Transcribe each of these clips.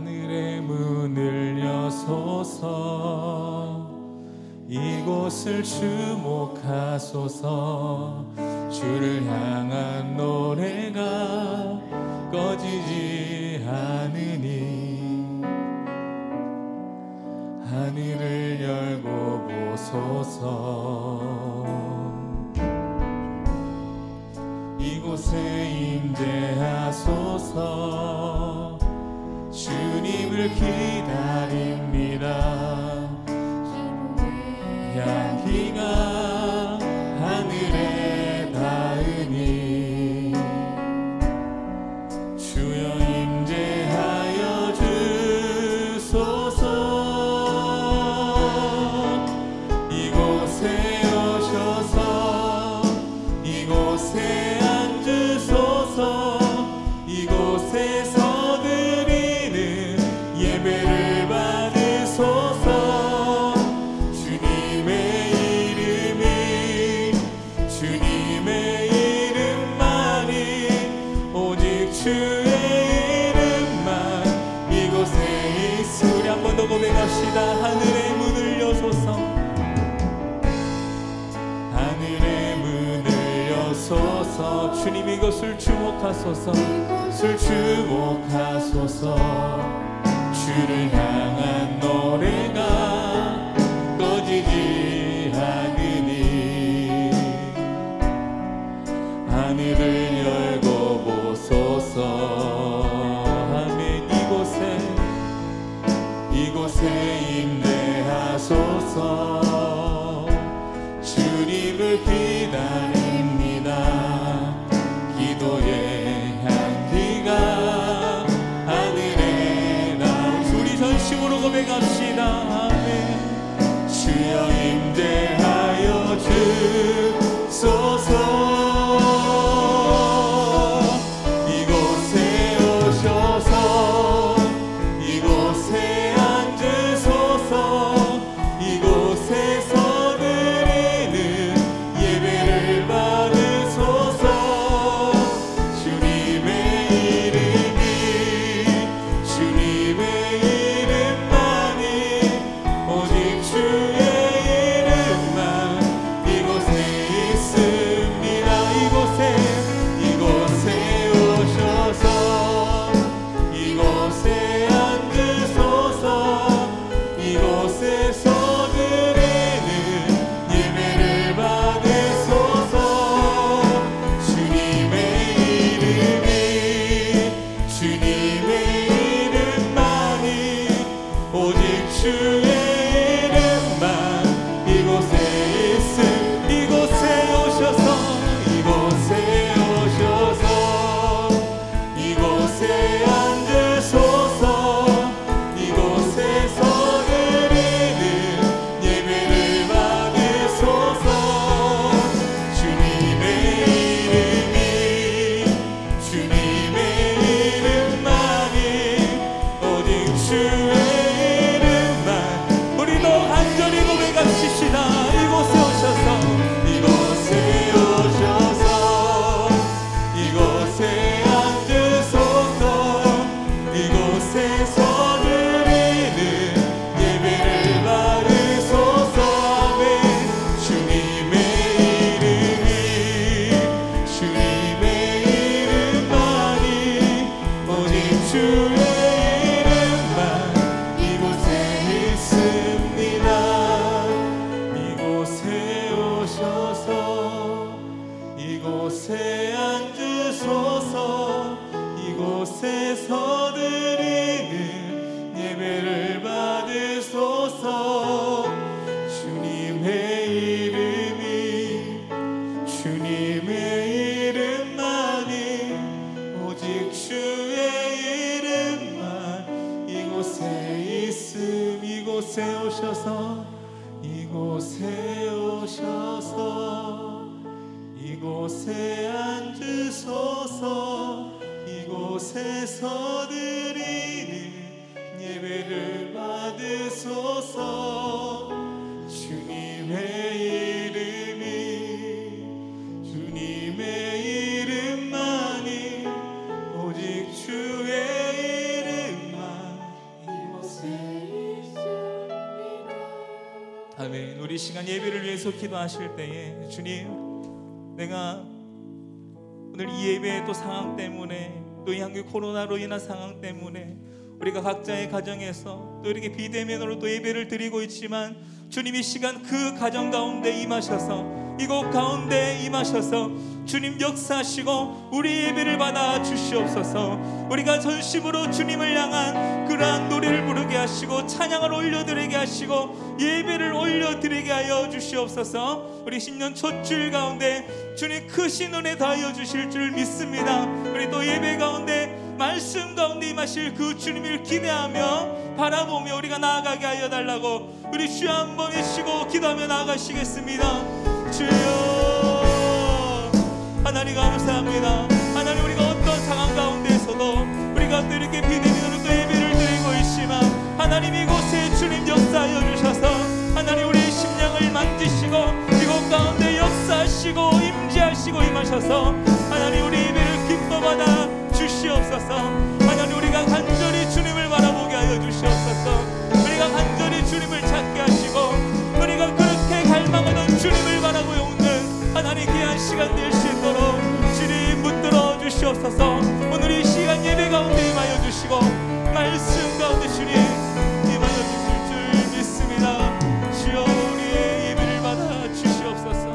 하늘의 문을 여소서 이곳을 주목하소서 주를 향한 노래가 꺼지지 않으니 하늘을 열고 보소서 이곳에 임재하소서 주님을 기다립니다 향기가 하늘에 닿으니 주여 임재하여 주소서 이곳에 오셔서 이곳에 앉으소서 이곳에서 드리는 예배를 받으소서 주님의 이름만이 오직 주의 이름만 이곳에 있으리. 우리 한 번 더 고백합시다. 하늘의 문을 여소서 하늘의 문을 여소서 주님 이것을 주목하소서 이것을 주목하소서 주를 향한 노래가 꺼지지 않으니 하늘을 열고 보소서 아멘. 이곳에 임재하소서 주님을 기다립니다 기도의 향기가 하늘에 나오시. 우리 전심으로 고백합시다. 아멘. 주여 임재하여 주소서 이곳에 오셔서 이곳에 앉으소서 이곳에서 드리는 예배를 받으소서 주님의 이름만이 오직 주의 이름만 이곳에 있습니다. 이곳에 오셔서 이곳에 앉으소서 이곳에서 드리는 예배를 받으소서 주님의 이름만이 오직 주의 이름만 이곳에 있음. 이곳에 오셔서 이곳에 앉으소서 이곳에서 드리는 예배를 받으소서 주님의 이름만이 오직 주의 이름만. 우리도 간절히 고백합시다. 이곳에 오셔서 이곳에 앉으소서 이곳에서 드리는 예배를 받으소서 아멘. 주님의 이름만이 오직 주의 이름만 이곳에 있습니다. 이곳에 오셔서 이곳에 앉으소서 이곳에서 드리는 예배를 받으소서 주님의 이름만이 오직 주의 이름만 이곳에 있음. 이곳에 오셔서 이곳에 앉으소서 이곳에서 드리는 예배를 받으소서 주님의 이름만이 오직 주의 이름만 아멘. 우리 시간 예배를 위해서 기도하실 때에 주님, 내가 오늘 이 예배의 또 상황 때문에, 또 이 한국 코로나로 인한 상황 때문에 우리가 각자의 가정에서 또 이렇게 비대면으로 또 예배를 드리고 있지만, 주님 이 시간 그 가정 가운데 임하셔서, 이곳 가운데 임하셔서 주님 역사하시고 우리 예배를 받아 주시옵소서. 우리가 전심으로 주님을 향한 그러한 노래를 부르게 하시고 찬양을 올려드리게 하시고 예배를 올려드리게 하여 주시옵소서. 우리 신년 첫 주일 가운데 주님 크신 은혜 더하여 주실 줄 믿습니다. 우리 또 예배 가운데 말씀 가운데 임하실 그 주님을 기대하며 바라보며 우리가 나아가게 하여 달라고 우리 주여 한번 외치고 기도하며 나아가시겠습니다. 주여 하나님 감사합니다. 하나님, 우리가 어떤 상황 가운데에서도 우리가 또 이렇게 비대면으로 또 예배를 드리고 있지만, 하나님 이곳에 주님 역사하여 주셔서 하나님 우리의 심령을 만지시고 이곳 가운데 역사하시고 임재하시고 임하셔서 하나님 우리 예배를 기뻐 받아 주시옵소서. 하나님 우리가 간절히 주님을 바라보게 하여 주시옵소서. 우리가 간절히 주님을 찾게 하시고 우리가 그렇게 갈망하던 주님을 바라보며 웃는 하나님 귀한 시간 될 수 있도록 주님 붙들어 주시옵소서. 오늘 이 시간 예배 가운데 임하여 주시고 말씀 가운데 주님 임하여 주실 줄 믿습니다. 주여 우리의 예배를 받아 주시옵소서.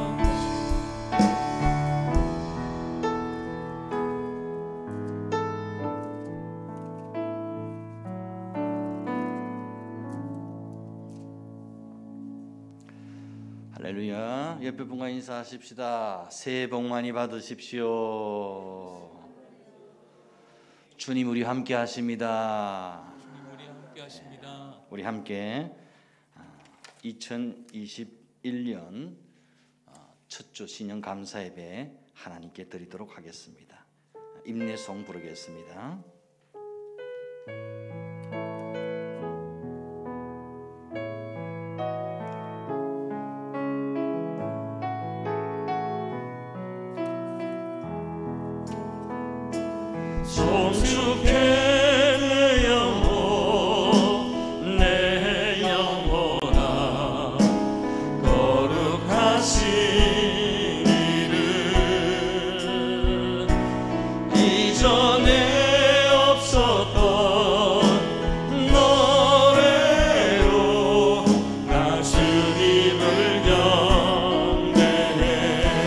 할렐루야. 옆에 분과 인사하십시다. 새해 복 많이 받으십시오. 주님 우리 함께 하십니다. 주님 우리 함께 하십니다. 우리 함께 2021년 첫 주 신년 감사 예배 하나님께 드리도록 하겠습니다. 임내송 부르겠습니다. 성숙해 내 영혼 내 영혼아 거룩하신 이름 이전에 없었던 노래로 나 주님을 경배해.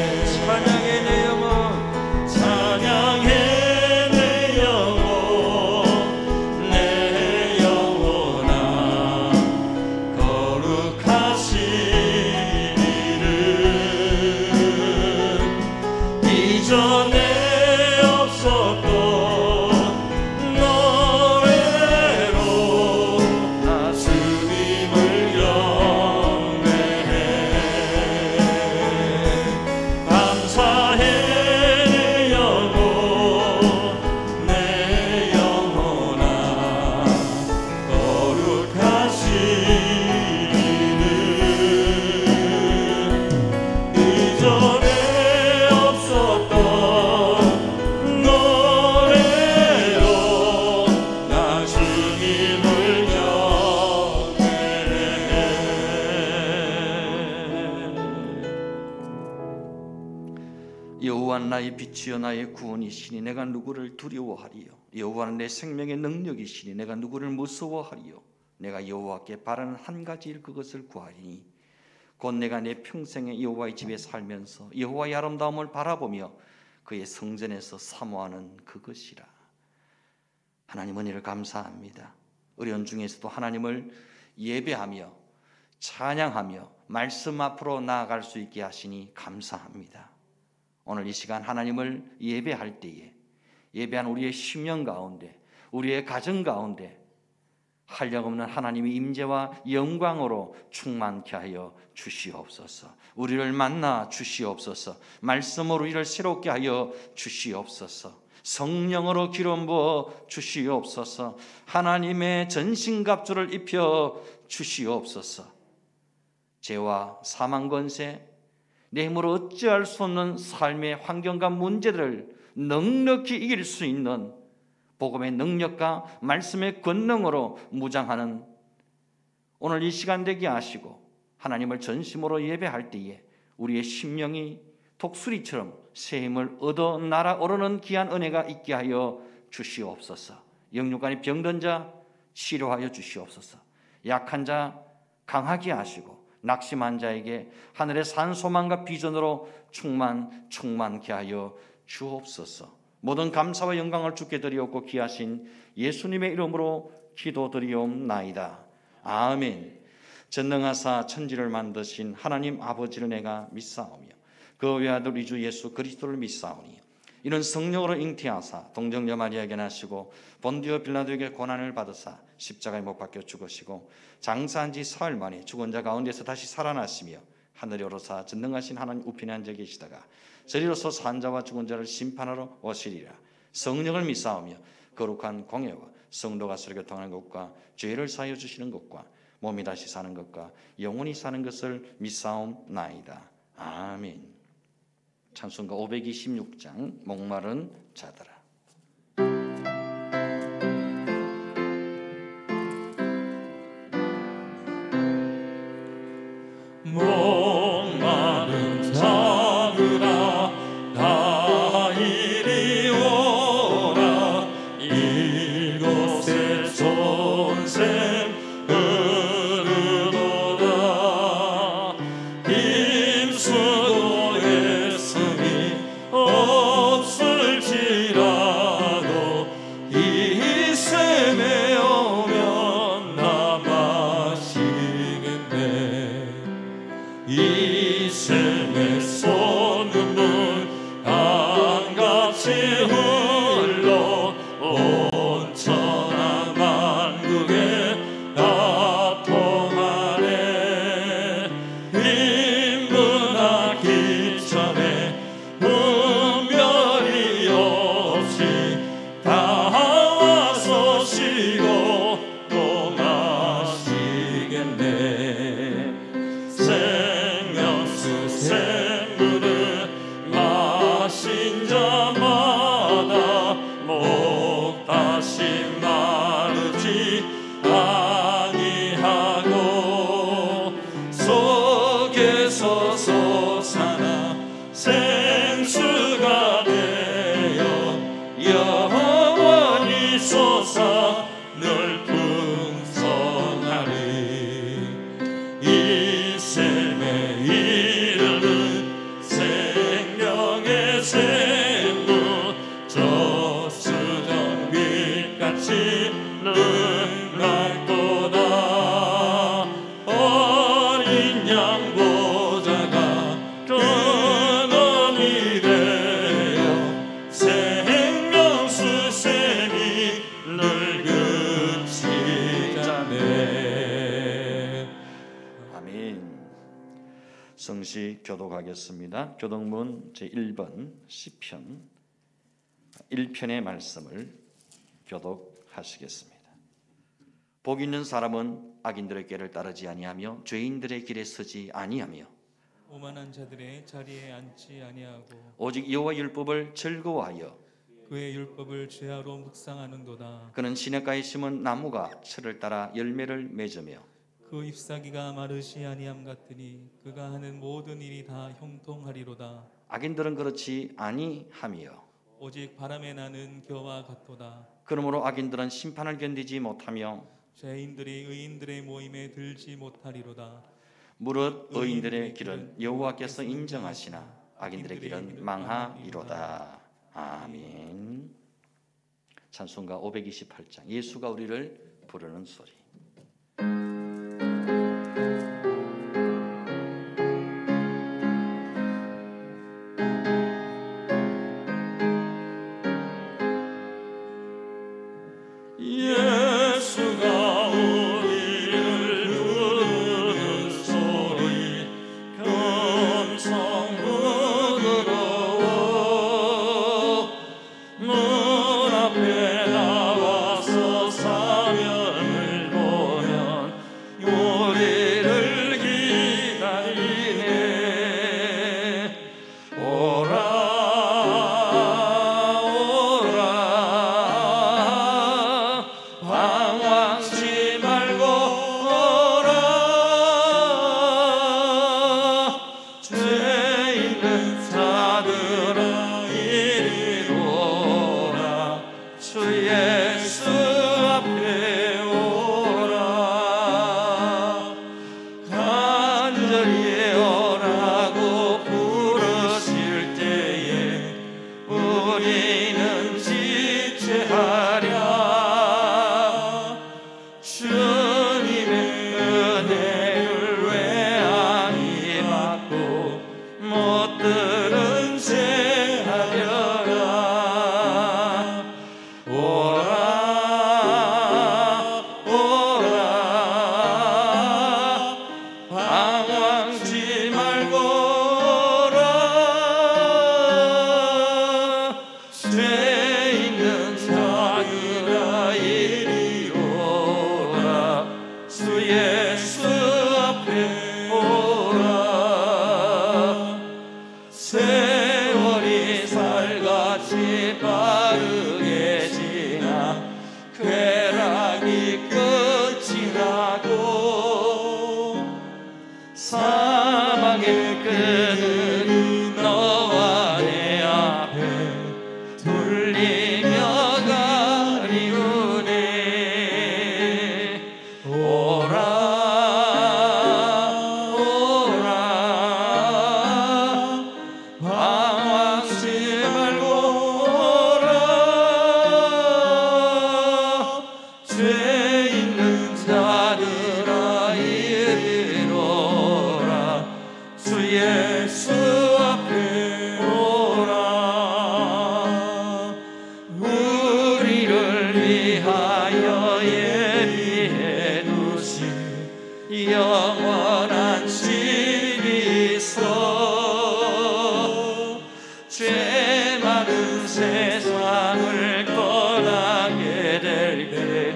찬양해 내 영혼 찬양해 전에 없었던 노래로 나 주님을 경배해. 감사해 내 영혼 내 영혼아 거룩하신 이름 이전에 여호와는 나의 빛이요 나의 구원이시니 내가 누구를 두려워하리요. 여호와는 내 생명의 능력이시니 내가 누구를 무서워하리요. 내가 여호와께 바라는 한 가지 일 그것을 구하리니 곧 내가 내 평생에 여호와의 집에 살면서 여호와의 아름다움을 바라보며 그의 성전에서 사모하는 그것이라. 하나님 은혜를 감사합니다. 어려운 중에서도 하나님을 예배하며 찬양하며 말씀 앞으로 나아갈 수 있게 하시니 감사합니다. 오늘 이 시간 하나님을 예배할 때에 예배한 우리의 심령 가운데 우리의 가정 가운데 한량없는 하나님의 임재와 영광으로 충만케 하여 주시옵소서. 우리를 만나 주시옵소서. 말씀으로 우리를 새롭게 하여 주시옵소서. 성령으로 기름 부어 주시옵소서. 하나님의 전신갑주를 입혀 주시옵소서. 죄와 사망 권세 내 힘으로 어찌할 수 없는 삶의 환경과 문제들을 넉넉히 이길 수 있는 복음의 능력과 말씀의 권능으로 무장하는 오늘 이 시간 되게 하시고 하나님을 전심으로 예배할 때에 우리의 심령이 독수리처럼 새 힘을 얻어 날아오르는 귀한 은혜가 있게 하여 주시옵소서. 영육간에 병든 자 치료하여 주시옵소서. 약한 자 강하게 하시고 낙심한 자에게 하늘의 산 소망과 비전으로 충만케 하여 주옵소서. 모든 감사와 영광을 주께 드리옵고 귀하신 예수님의 이름으로 기도드리옵나이다. 아멘. 전능하사 천지를 만드신 하나님 아버지를 내가 믿사오며 그 외아들 우리 주 예수 그리스도를 믿사오니 이는 성령으로 잉태하사 동정녀 마리아에게 나시고 본디오 빌라도에게 고난을 받으사 십자가에 못 박혀 죽으시고 장사한 지 사흘 만에 죽은 자 가운데서 다시 살아나시며 하늘에 오르사 전능하신 하나님 우편에 앉아 계시다가 저리로서 산 자와 죽은 자를 심판하러 오시리라. 성령을 믿사오며 거룩한 공예와 성도가 서로 교통하는 것과 죄를 사하여 주시는 것과 몸이 다시 사는 것과 영원히 사는 것을 믿사옵나이다. 아멘. 찬송가 526장 목마른 자들아. 목마른 자들아 다 이리 오라. 이곳에 손샘 흐르도다. 힘쓰고 애씀이 없을지라도 이 샘에 오면 나 마시겠네. 이 샘의 솟는물 강같이 흘러 온 천하 만국에 다 통하네. 인문하기 전에 분별이 없이 다 와서 쉬고 또 마시겠네. 생명수 샘물을 마신 자마다 목 다시 마르지 아니하고 속에서 솟아나 생수가 되어 영원히 솟아 늘 풍성하리. 이 샘의 이름은 생명의 샘물 저수정 빛같이 능락도다. 어린 양 보좌가 근원이 되어 생명수 샘이 늘 그치자네. 아멘. 성시 교독하겠습니다. 교독문 제1번 시편 1편의 말씀을 교독하시겠습니다. 복 있는 사람은 악인들의 꾀를 따르지 아니하며 죄인들의 길에 서지 아니하며 오만한 자들의 자리에 앉지 아니하고 오직 여호와 율법을 즐거워하여 그의 율법을 죄하로 묵상하는도다. 그는 시냇가에 심은 나무가 철을 따라 열매를 맺으며 그 잎사귀가 마르시 아니함 같으니 그가 하는 모든 일이 다 형통하리로다. 악인들은 그렇지 아니하며 오직 바람에 나는 겨와 같도다. 그러므로 악인들은 심판을 견디지 못하며 죄인들이 의인들의 모임에 들지 못하리로다. 무릇 의인들의 길은 여호와께서 인정하시나 악인들의 길은 망하리로다. 아멘. 찬송가 528장 예수가 우리를 부르는 소리. 예수가 우리를 부르는 소리 금성문으로 문 앞에 나와서 사면을 보면 우리를 기다리네. 오라 방황치 말고 오라. 죄 있는 자들아 이리로라. 주 예수 앞에 오라. 우리를 위하여 예비해 두신 영원한 집이 있어. 죄 많은 세상을 떠나게 될 때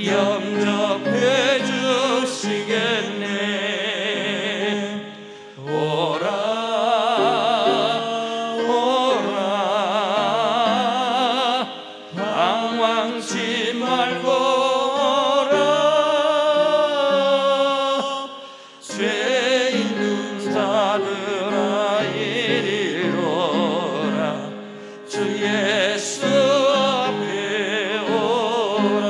영접해 주시겠네. 오라 오라 방황치 말고 오라. 죄 있는 자들아 이리로라. 주 예수 앞에 오라.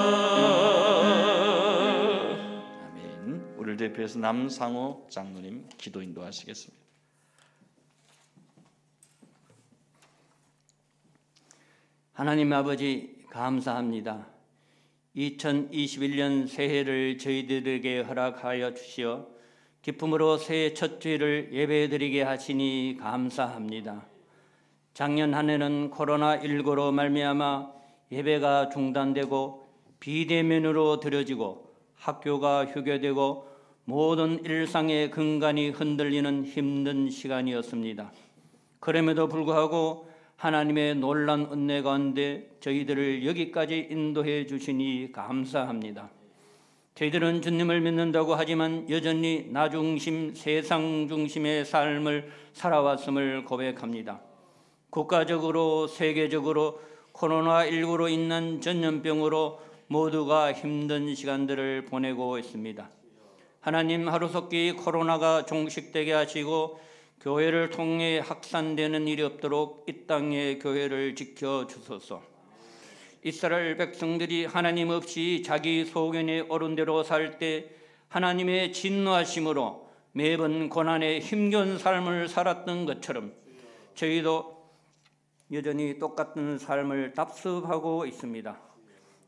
아멘. 우리를 대표해서 남상호 장로님 기도 인도하시겠습니다. 하나님 아버지 감사합니다. 2021년 새해를 저희들에게 허락하여 주시어 기쁨으로 새해 첫 주일을 예배드리게 하시니 감사합니다. 작년 한 해는 코로나19로 말미암아 예배가 중단되고 비대면으로 드려지고 학교가 휴교되고 모든 일상의 근간이 흔들리는 힘든 시간이었습니다. 그럼에도 불구하고 하나님의 놀란 은혜 가운데 저희들을 여기까지 인도해 주시니 감사합니다. 저희들은 주님을 믿는다고 하지만 여전히 나 중심, 세상 중심의 삶을 살아왔음을 고백합니다. 국가적으로 세계적으로 코로나19로 인한 전염병으로 모두가 힘든 시간들을 보내고 있습니다. 하나님, 하루속히 코로나가 종식되게 하시고 교회를 통해 확산되는 일이 없도록 이 땅의 교회를 지켜주소서. 이스라엘 백성들이 하나님 없이 자기 소견에 옳은 대로 살 때 하나님의 진노하심으로 매번 고난에 힘겨운 삶을 살았던 것처럼 저희도 여전히 똑같은 삶을 답습하고 있습니다.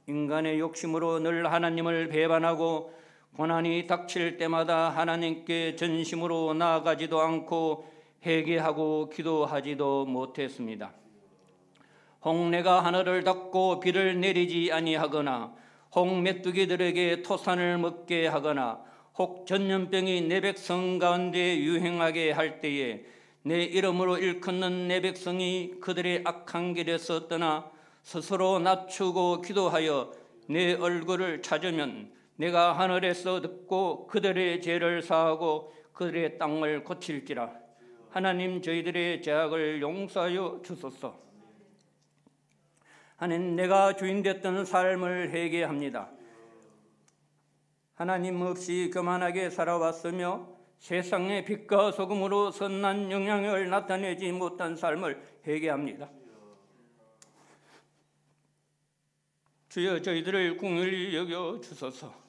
인간의 욕심으로 늘 하나님을 배반하고 고난이 닥칠 때마다 하나님께 전심으로 나아가지도 않고 회개하고 기도하지도 못했습니다. 홍해가 하늘을 닫고 비를 내리지 아니하거나 홍 메뚜기들에게 토산을 먹게 하거나 혹 전염병이 내 백성 가운데 유행하게 할 때에 내 이름으로 일컫는 내 백성이 그들의 악한 길에서 떠나 스스로 낮추고 기도하여 내 얼굴을 찾으면 내가 하늘에서 듣고 그들의 죄를 사하고 그들의 땅을 고칠지라. 하나님, 저희들의 죄악을 용서하여 주소서. 하나님, 내가 주인됐던 삶을 회개합니다. 하나님 없이 교만하게 살아왔으며 세상의 빛과 소금으로 선한 영향을 나타내지 못한 삶을 회개합니다. 주여, 저희들을 긍휼히 여겨 주소서.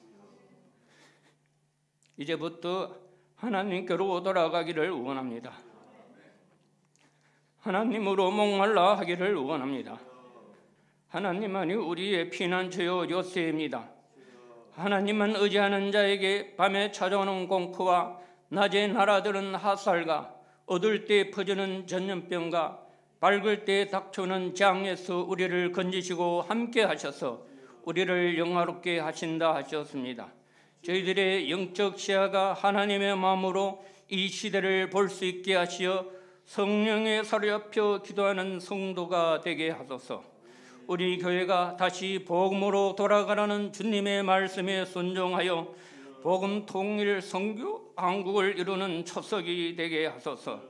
이제부터 하나님께로 돌아가기를 원합니다. 하나님으로 목말라 하기를 원합니다. 하나님만이 우리의 피난처요 요새입니다. 하나님만 의지하는 자에게 밤에 찾아오는 공포와 낮에 날아드는 화살과 어두울 때 퍼지는 전염병과 밝을 때 닥쳐오는 재앙에서 우리를 건지시고 함께 하셔서 우리를 영화롭게 하신다 하셨습니다. 저희들의 영적 시야가 하나님의 마음으로 이 시대를 볼 수 있게 하시어 성령에 사로잡혀 기도하는 성도가 되게 하소서. 우리 교회가 다시 복음으로 돌아가라는 주님의 말씀에 순종하여 복음 통일 선교 한국을 이루는 초석이 되게 하소서.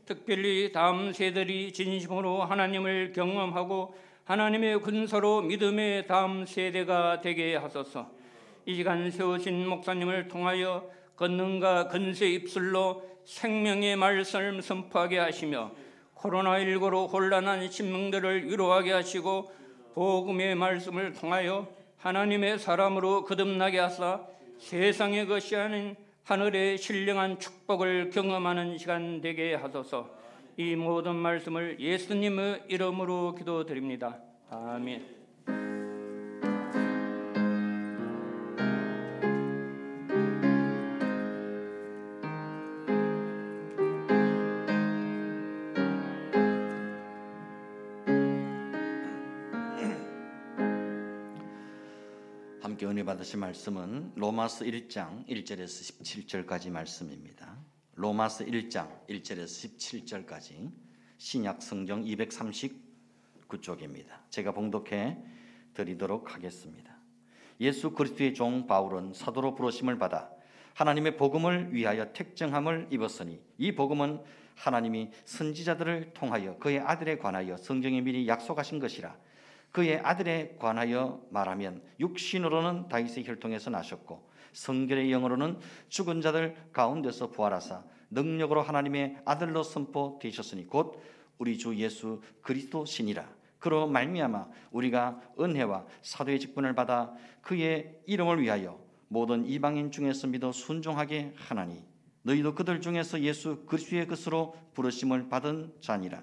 특별히 다음 세대들이 진심으로 하나님을 경험하고 하나님의 군사로 믿음의 다음 세대가 되게 하소서. 이 시간 세우신 목사님을 통하여 권능과 건세 입술로 생명의 말씀을 선포하게 하시며 코로나19로 혼란한 심령들을 위로하게 하시고 복음의 말씀을 통하여 하나님의 사람으로 거듭나게 하사 세상의 것이 아닌 하늘의 신령한 축복을 경험하는 시간 되게 하소서. 이 모든 말씀을 예수님의 이름으로 기도드립니다. 아멘. 함께 은혜 받으실 말씀은 로마서 1장 1절에서 17절까지 말씀입니다. 로마서 1장 1절에서 17절까지 신약 성경 239쪽입니다. 제가 봉독해 드리도록 하겠습니다. 예수 그리스도의 종 바울은 사도로 부르심을 받아 하나님의 복음을 위하여 택정함을 입었으니 이 복음은 하나님이 선지자들을 통하여 그의 아들에 관하여 성경에 미리 약속하신 것이라. 그의 아들에 관하여 말하면 육신으로는 다윗의 혈통에서 나셨고 성결의 영으로는 죽은 자들 가운데서 부활하사 능력으로 하나님의 아들로 선포되셨으니 곧 우리 주 예수 그리스도시니라. 그로 말미암아 우리가 은혜와 사도의 직분을 받아 그의 이름을 위하여 모든 이방인 중에서 믿어 순종하게 하나니 너희도 그들 중에서 예수 그리스도의 것으로 부르심을 받은 자니라.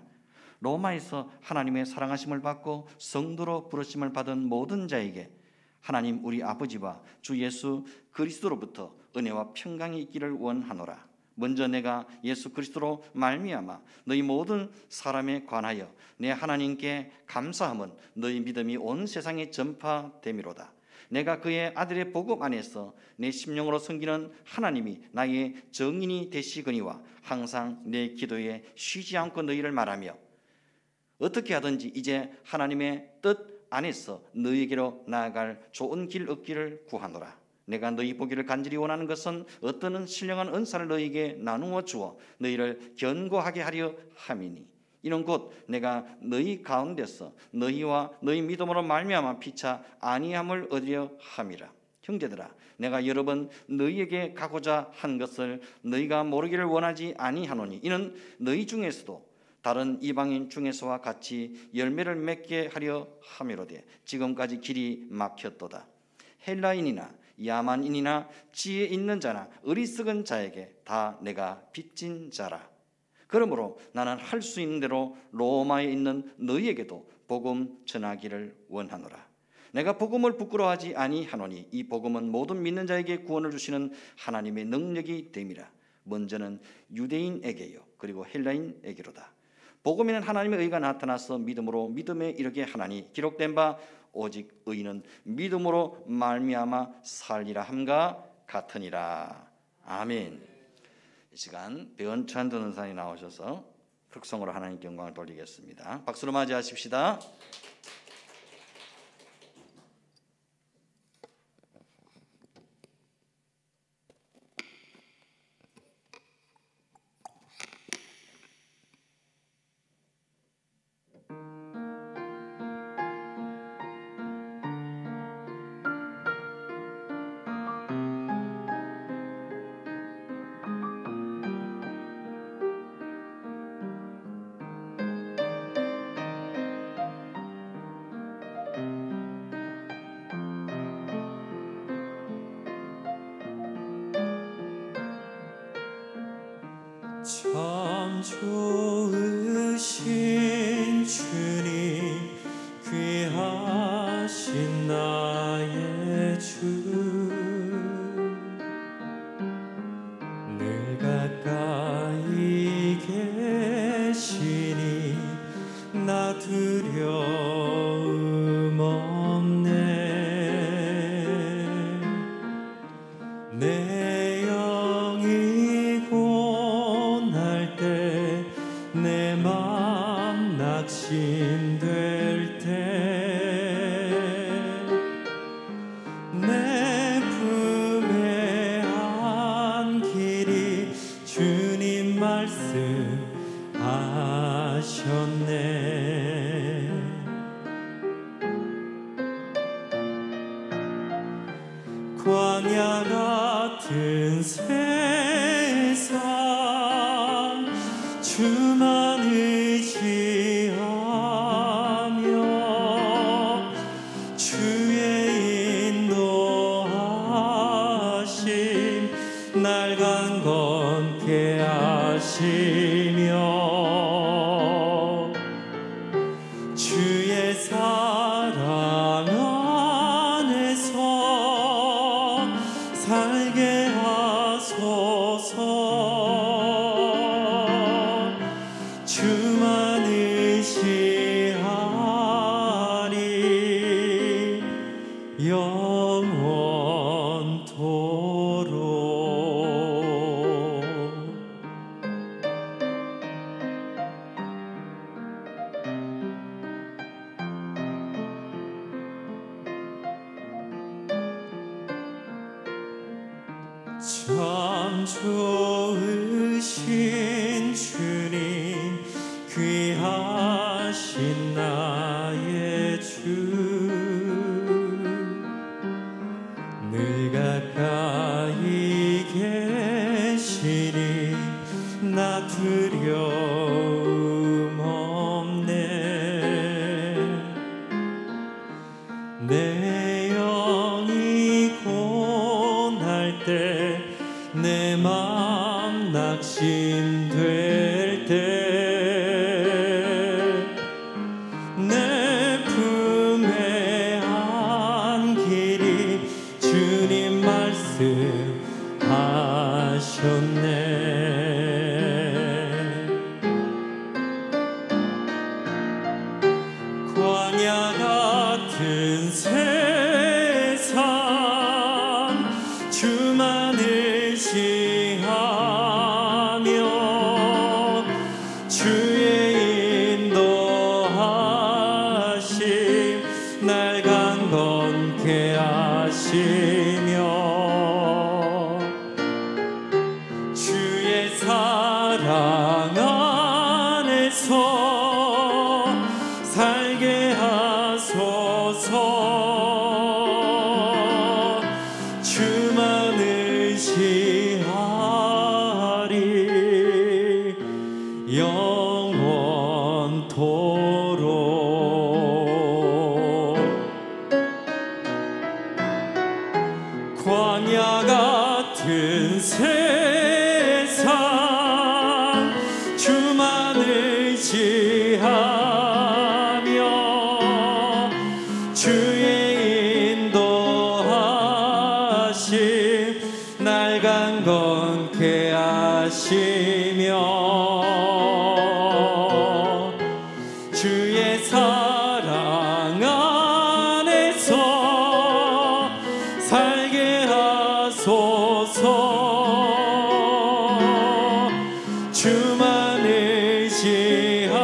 로마에서 하나님의 사랑하심을 받고 성도로 부르심을 받은 모든 자에게 하나님 우리 아버지와 주 예수 그리스도로부터 은혜와 평강이 있기를 원하노라. 먼저 내가 예수 그리스도로 말미암아 너희 모든 사람에 관하여 내 하나님께 감사함은 너희 믿음이 온 세상에 전파됨이로다. 내가 그의 아들의 복음 안에서 내 심령으로 섬기는 하나님이 나의 정인이 되시거니와 항상 내 기도에 쉬지 않고 너희를 말하며 어떻게 하든지 이제 하나님의 뜻 안에서 너희에게로 나아갈 좋은 길 얻기를 구하노라. 내가 너희 보기를 간절히 원하는 것은 어떤 신령한 은사를 너희에게 나누어 주어 너희를 견고하게 하려 함이니 이는 곧 내가 너희 가운데서 너희와 너희 믿음으로 말미암아 피차 아니함을 얻으려 함이라. 형제들아, 내가 여러 번 너희에게 가고자 한 것을 너희가 모르기를 원하지 아니하노니 이는 너희 중에서도 다른 이방인 중에서와 같이 열매를 맺게 하려 함이로되 지금까지 길이 막혔도다. 헬라인이나 야만인이나 지혜 있는 자나 어리석은 자에게 다 내가 빚진 자라. 그러므로 나는 할 수 있는 대로 로마에 있는 너희에게도 복음 전하기를 원하노라. 내가 복음을 부끄러워하지 아니하노니 이 복음은 모든 믿는 자에게 구원을 주시는 하나님의 능력이 됨이라. 먼저는 유대인에게요 그리고 헬라인에게로다. 복음에는 하나님의 의가 나타나서 믿음으로 믿음에 이르게 하나니 기록된 바 오직 의인은 믿음으로 말미암아 살리라 함과 같으니라. 아멘. 이 시간 배은찬 전도사님 나오셔서 흑성으로 하나님께 영광을 돌리겠습니다. 박수로 맞이하십시다. 참 좋으신 주님 귀하신 나의 주 늘 가까이 계시니 나 두려움 없네. 내 영이 고날 때 내 맘 낙심될 때 내 품에 안기리 주님 말씀하셨네. 광야 같은 세상 주만 의지하며 주의 인도하심 날 강건케 하시며 주의 사랑 안에서 살게 하소서. 주만 의지하리 영원 참 좋으신 주님 귀하신 나의 주 늘 가까이 계시니 나 두려움 없네 내 영이 고날 때 내 맘 낙심될 때 내 품에 안기리 주님 말씀하셨네 광야 같은 세상 주만을 시하며 주의 인도하심 날 강건케 하시며 주의 사랑 안에서 살게 하소서 주만을 시하리 영원토록 광야 같은 세상 주만을 지하며 주의 인도하심 날 강건케 하시며 주의 사랑 안에서 살게 하소서 주만을 지하리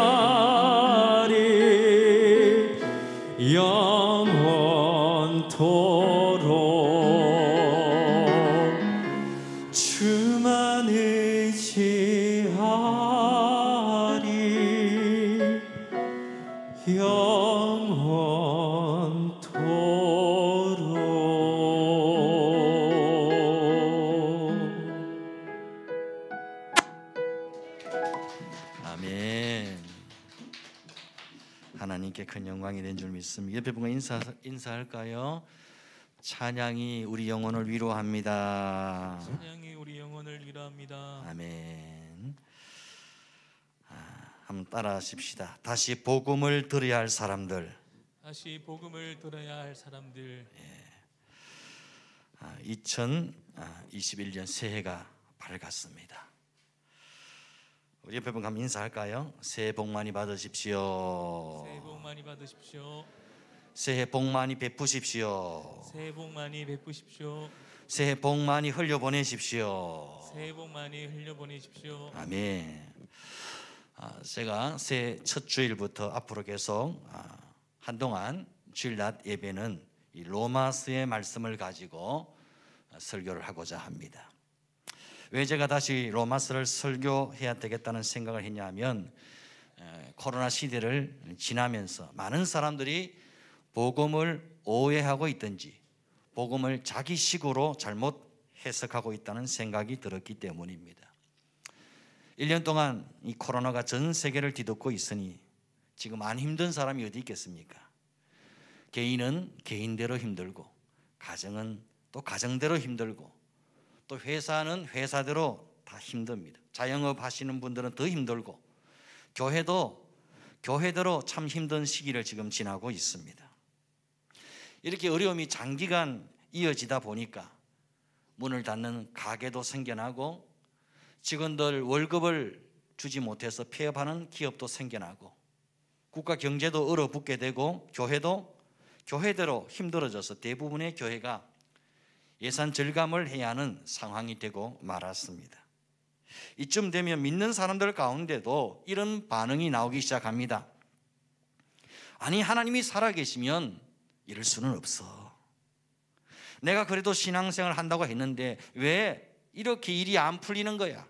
영원토록 주만을 지하리 영원토록 아멘. 하나님께 큰 영광이 된 줄 믿습니다. 옆에 분과 인사할까요? 찬양이 우리 영혼을 위로합니다. 찬양이 우리 영혼을 위로합니다. 아멘. 한번 따라하십시다. 다시 복음을 들어야 할 사람들. 다시 복음을 들어야 할 사람들. 2021년 새해가 밝았습니다. 우리 옆에 분 한번 인사할까요? 새해 복 많이 받으십시오. 새해 복 많이 받으십시오. 새해 복 많이 베푸십시오. 새해 복 많이 베푸십시오. 새해 복 많이 흘려보내십시오. 새해 복 많이 흘려보내십시오. 아멘. 제가 새해 첫 주일부터 앞으로 계속 한동안 주일 낮 예배는 이 로마서의 말씀을 가지고 설교를 하고자 합니다. 왜 제가 다시 로마서를 설교해야 되겠다는 생각을 했냐면 코로나 시대를 지나면서 많은 사람들이 복음을 오해하고 있든지 복음을 자기식으로 잘못 해석하고 있다는 생각이 들었기 때문입니다. 1년 동안 이 코로나가 전 세계를 뒤덮고 있으니 지금 안 힘든 사람이 어디 있겠습니까? 개인은 개인대로 힘들고 가정은 또 가정대로 힘들고 또 회사는 회사대로 다 힘듭니다. 자영업 하시는 분들은 더 힘들고 교회도 교회대로 참 힘든 시기를 지금 지나고 있습니다. 이렇게 어려움이 장기간 이어지다 보니까 문을 닫는 가게도 생겨나고 직원들 월급을 주지 못해서 폐업하는 기업도 생겨나고 국가 경제도 얼어붙게 되고 교회도 교회대로 힘들어져서 대부분의 교회가 예산 절감을 해야 하는 상황이 되고 말았습니다. 이쯤 되면 믿는 사람들 가운데도 이런 반응이 나오기 시작합니다. 아니 하나님이 살아계시면 이럴 수는 없어. 내가 그래도 신앙생활 한다고 했는데 왜 이렇게 일이 안 풀리는 거야?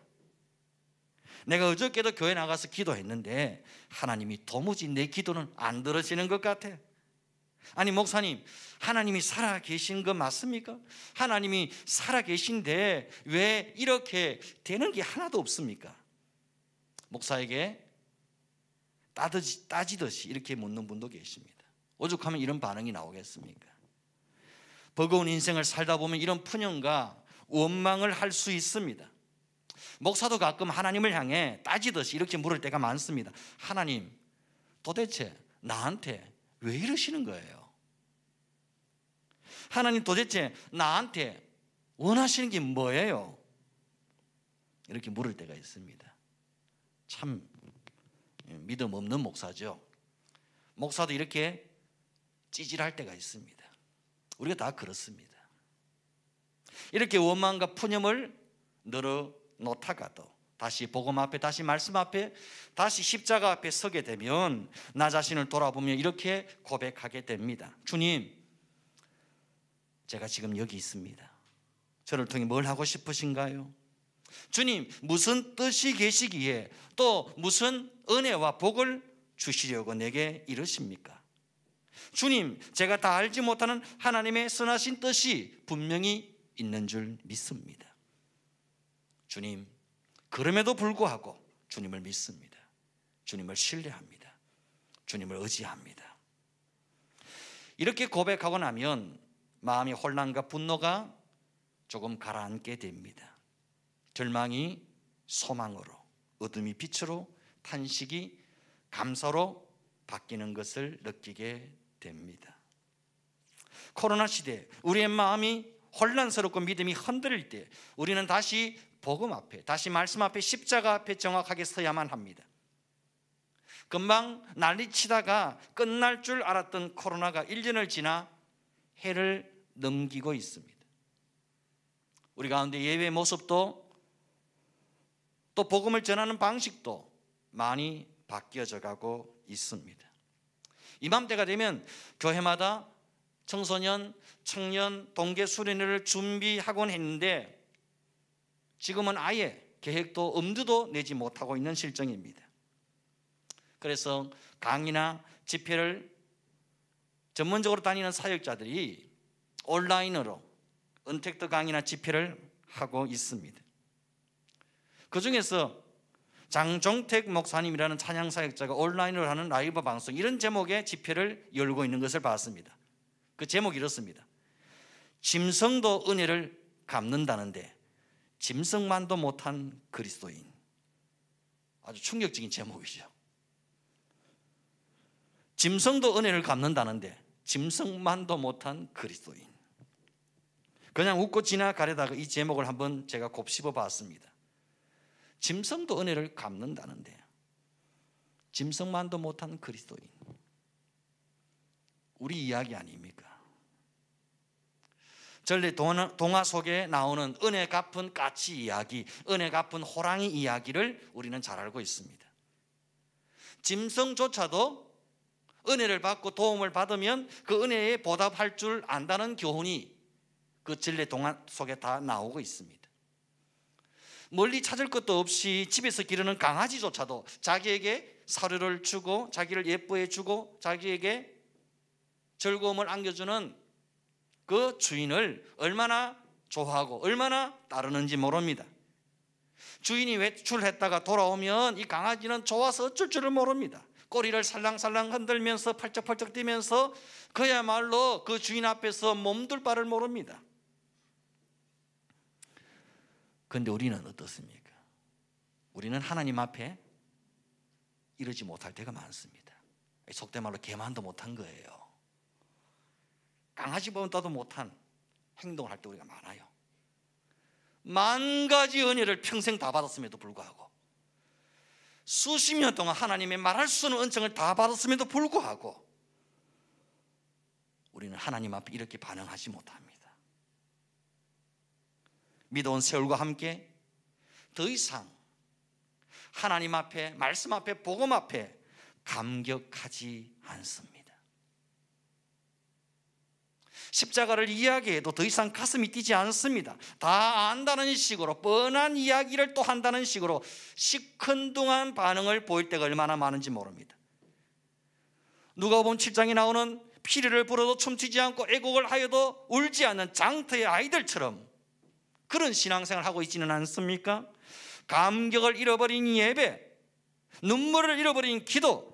내가 어저께도 교회 나가서 기도했는데 하나님이 도무지 내 기도는 안 들으시는 것 같아. 아니 목사님, 하나님이 살아 계신 거 맞습니까? 하나님이 살아 계신데 왜 이렇게 되는 게 하나도 없습니까? 목사에게 따지듯이 이렇게 묻는 분도 계십니다. 오죽하면 이런 반응이 나오겠습니까? 버거운 인생을 살다 보면 이런 푸념과 원망을 할 수 있습니다. 목사도 가끔 하나님을 향해 따지듯이 이렇게 물을 때가 많습니다. 하나님, 도대체 나한테 왜 이러시는 거예요? 하나님, 도대체 나한테 원하시는 게 뭐예요? 이렇게 물을 때가 있습니다. 참 믿음 없는 목사죠. 목사도 이렇게 찌질할 때가 있습니다. 우리가 다 그렇습니다. 이렇게 원망과 푸념을 늘어놓다가도 다시 복음 앞에, 다시 말씀 앞에, 다시 십자가 앞에 서게 되면 나 자신을 돌아보며 이렇게 고백하게 됩니다. 주님, 제가 지금 여기 있습니다. 저를 통해 뭘 하고 싶으신가요? 주님, 무슨 뜻이 계시기에 또 무슨 은혜와 복을 주시려고 내게 이러십니까? 주님, 제가 다 알지 못하는 하나님의 선하신 뜻이 분명히 있는 줄 믿습니다. 주님, 그럼에도 불구하고 주님을 믿습니다. 주님을 신뢰합니다. 주님을 의지합니다. 이렇게 고백하고 나면 마음의 혼란과 분노가 조금 가라앉게 됩니다. 절망이 소망으로, 어둠이 빛으로, 탄식이 감사로 바뀌는 것을 느끼게 됩니다. 코로나 시대 우리의 마음이 혼란스럽고 믿음이 흔들릴 때 우리는 다시 복음 앞에, 다시 말씀 앞에, 십자가 앞에 정확하게 서야만 합니다. 금방 난리치다가 끝날 줄 알았던 코로나가 1년을 지나 해를 넘기고 있습니다. 우리 가운데 예배의 모습도 또 복음을 전하는 방식도 많이 바뀌어져 가고 있습니다. 이맘때가 되면 교회마다 청소년, 청년, 동계 수련회를 준비하곤 했는데 지금은 아예 계획도 엄두도 내지 못하고 있는 실정입니다. 그래서 강의나 집회를 전문적으로 다니는 사역자들이 온라인으로 언택트 강의나 집회를 하고 있습니다. 그 중에서 장종택 목사님이라는 찬양 사역자가 온라인으로 하는 라이브 방송, 이런 제목의 집회를 열고 있는 것을 봤습니다. 그 제목이 이렇습니다. 짐승도 은혜를 갚는다는데 짐승만도 못한 그리스도인. 아주 충격적인 제목이죠. 짐승도 은혜를 갚는다는데 짐승만도 못한 그리스도인. 그냥 웃고 지나가려다가 이 제목을 한번 제가 곱씹어 봤습니다. 짐승도 은혜를 갚는다는데 짐승만도 못한 그리스도인. 우리 이야기 아닙니까? 전래 동화 속에 나오는 은혜 갚은 까치 이야기, 은혜 갚은 호랑이 이야기를 우리는 잘 알고 있습니다. 짐승조차도 은혜를 받고 도움을 받으면 그 은혜에 보답할 줄 안다는 교훈이 그 전래 동화 속에 다 나오고 있습니다. 멀리 찾을 것도 없이 집에서 기르는 강아지조차도 자기에게 사료를 주고 자기를 예뻐해 주고 자기에게 즐거움을 안겨주는 그 주인을 얼마나 좋아하고 얼마나 따르는지 모릅니다. 주인이 외출했다가 돌아오면 이 강아지는 좋아서 어쩔 줄을 모릅니다. 꼬리를 살랑살랑 흔들면서 펄쩍펄쩍 뛰면서 그야말로 그 주인 앞에서 몸둘 바를 모릅니다. 그런데 우리는 어떻습니까? 우리는 하나님 앞에 이러지 못할 때가 많습니다. 속된 말로 개만도 못한 거예요. 강아지보다도 못한 행동을 할 때 우리가 많아요. 만 가지 은혜를 평생 다 받았음에도 불구하고, 수십 년 동안 하나님의 말할 수 없는 은총을 다 받았음에도 불구하고 우리는 하나님 앞에 이렇게 반응하지 못합니다. 믿어온 세월과 함께 더 이상 하나님 앞에, 말씀 앞에, 복음 앞에 감격하지 않습니다. 십자가를 이야기해도 더 이상 가슴이 뛰지 않습니다. 다 안다는 식으로 뻔한 이야기를 또 한다는 식으로 시큰둥한 반응을 보일 때가 얼마나 많은지 모릅니다. 누가복음 7장에 나오는 피리를 불어도 춤추지 않고 애곡을 하여도 울지 않는 장터의 아이들처럼 그런 신앙생활을 하고 있지는 않습니까? 감격을 잃어버린 예배, 눈물을 잃어버린 기도,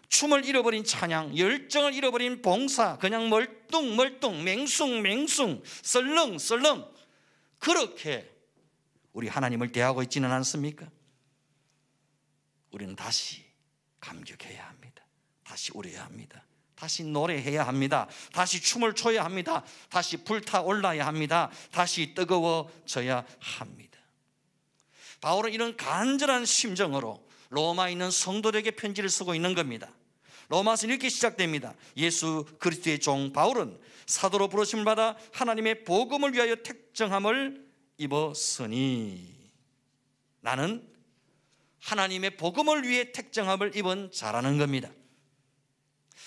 춤을 잃어버린 찬양, 열정을 잃어버린 봉사, 그냥 멀뚱멀뚱 맹숭맹숭 썰렁썰렁 그렇게 우리 하나님을 대하고 있지는 않습니까? 우리는 다시 감격해야 합니다. 다시 울어야 합니다. 다시 노래해야 합니다. 다시 춤을 춰야 합니다. 다시 불타올라야 합니다. 다시 뜨거워져야 합니다. 바울은 이런 간절한 심정으로 로마에 있는 성도들에게 편지를 쓰고 있는 겁니다. 로마서 이렇게 시작됩니다. 예수 그리스도의 종 바울은 사도로 부르심을 받아 하나님의 복음을 위하여 택정함을 입었으니, 나는 하나님의 복음을 위해 택정함을 입은 자라는 겁니다.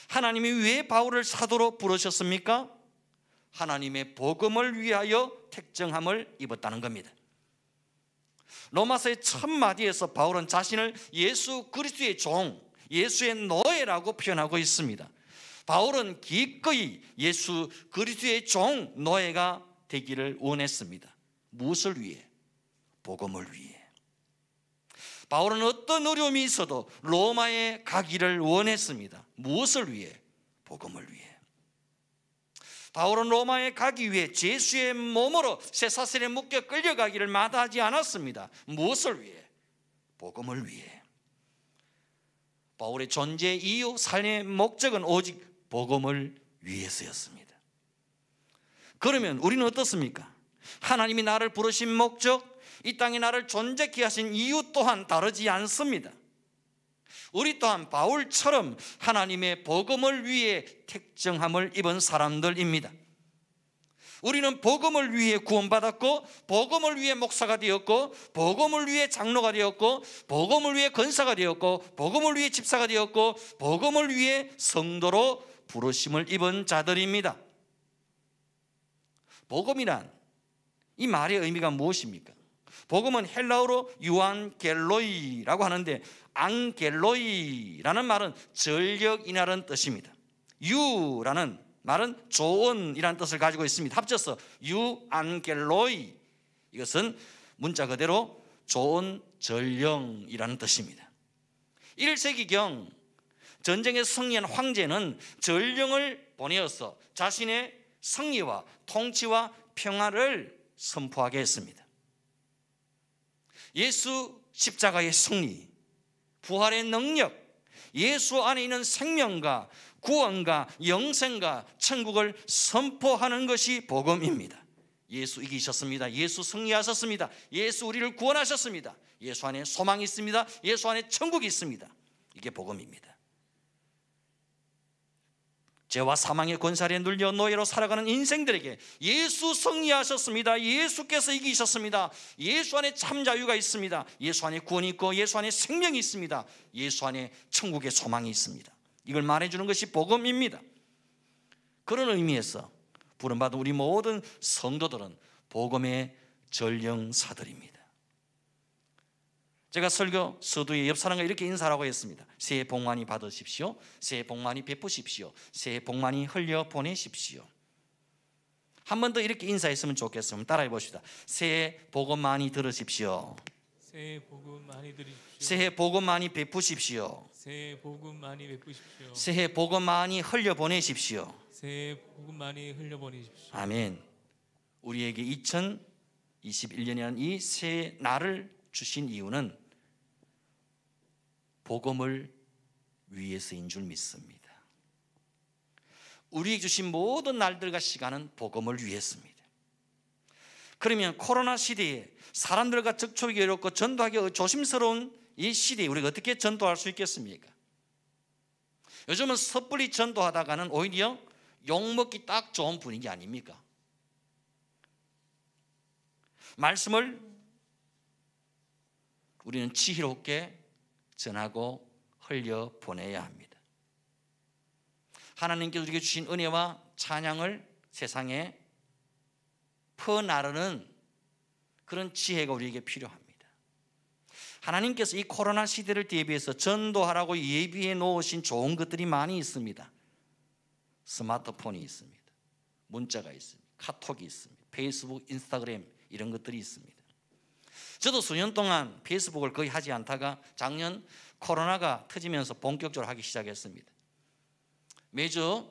하나님이 왜 바울을 사도로 부르셨습니까? 하나님의 복음을 위하여 택정함을 입었다는 겁니다. 로마서의 첫 마디에서 바울은 자신을 예수 그리스도의 종, 예수의 노예라고 표현하고 있습니다. 바울은 기꺼이 예수 그리스도의 종, 노예가 되기를 원했습니다. 무엇을 위해? 복음을 위해. 바울은 어떤 어려움이 있어도 로마에 가기를 원했습니다. 무엇을 위해? 복음을 위해. 바울은 로마에 가기 위해 제수의 몸으로 쇠사슬에 묶여 끌려가기를 마다하지 않았습니다. 무엇을 위해? 복음을 위해. 바울의 존재 이유, 삶의 목적은 오직 복음을 위해서였습니다. 그러면 우리는 어떻습니까? 하나님이 나를 부르신 목적, 이 땅에 나를 존재케 하신 이유 또한 다르지 않습니다. 우리 또한 바울처럼 하나님의 복음을 위해 택정함을 입은 사람들입니다. 우리는 복음을 위해 구원받았고, 복음을 위해 목사가 되었고, 복음을 위해 장로가 되었고, 복음을 위해 권사가 되었고, 복음을 위해 집사가 되었고, 복음을 위해 성도로 부르심을 입은 자들입니다. 복음이란 이 말의 의미가 무엇입니까? 복음은 헬라어로 유안겔로이라고 하는데, 앙겔로이라는 말은 전력이라는 뜻입니다. 유라는 말은 조언이라는 뜻을 가지고 있습니다. 합쳐서 유안겔로이, 이것은 문자 그대로 조언, 전령이라는 뜻입니다. 1세기경 전쟁에서 승리한 황제는 전령을 보내어서 자신의 승리와 통치와 평화를 선포하게 했습니다. 예수 십자가의 승리, 부활의 능력, 예수 안에 있는 생명과 구원과 영생과 천국을 선포하는 것이 복음입니다. 예수 이기셨습니다. 예수 승리하셨습니다. 예수 우리를 구원하셨습니다. 예수 안에 소망이 있습니다. 예수 안에 천국이 있습니다. 이게 복음입니다. 죄와 사망의 권세 아래 눌려 노예로 살아가는 인생들에게 예수 승리하셨습니다. 예수께서 이기셨습니다. 예수 안에 참 자유가 있습니다. 예수 안에 구원이 있고, 예수 안에 생명이 있습니다. 예수 안에 천국의 소망이 있습니다. 이걸 말해주는 것이 복음입니다. 그런 의미에서 부름받은 우리 모든 성도들은 복음의 전령사들입니다. 제가 설교 서두에 옆 사람과 이렇게 인사라고 했습니다. 새해 복 많이 받으십시오. 새해 복 많이 베푸십시오. 새해 복 많이 흘려보내십시오. 한 번 더 이렇게 인사했으면 좋겠습니다. 따라해 봅시다. 새해 복음 많이 들으십시오. 새해 복음 많이 들으십시오. 새해 복음 많이 베푸십시오. 새해 복음 많이 베푸십시오. 새해 복음 많이 흘려보내십시오. 새해 복음 많이 흘려보내십시오. 아멘. 우리에게 2021년이라는 이 새 날을 주신 이유는 복음을 위해서인 줄 믿습니다. 우리에게 주신 모든 날들과 시간은 복음을 위해서입니다. 그러면 코로나 시대에 사람들과 접촉이 어렵고 전도하기 조심스러운 이 시대에 우리가 어떻게 전도할 수 있겠습니까? 요즘은 섣불리 전도하다가는 오히려 욕먹기 딱 좋은 분위기 아닙니까? 말씀을 우리는 지혜롭게 전하고 흘려보내야 합니다. 하나님께서 우리에게 주신 은혜와 찬양을 세상에 퍼나르는 그런 지혜가 우리에게 필요합니다. 하나님께서 이 코로나 시대를 대비해서 전도하라고 예비해 놓으신 좋은 것들이 많이 있습니다. 스마트폰이 있습니다. 문자가 있습니다. 카톡이 있습니다. 페이스북, 인스타그램 이런 것들이 있습니다. 저도 수년 동안 페이스북을 거의 하지 않다가 작년 코로나가 터지면서 본격적으로 하기 시작했습니다. 매주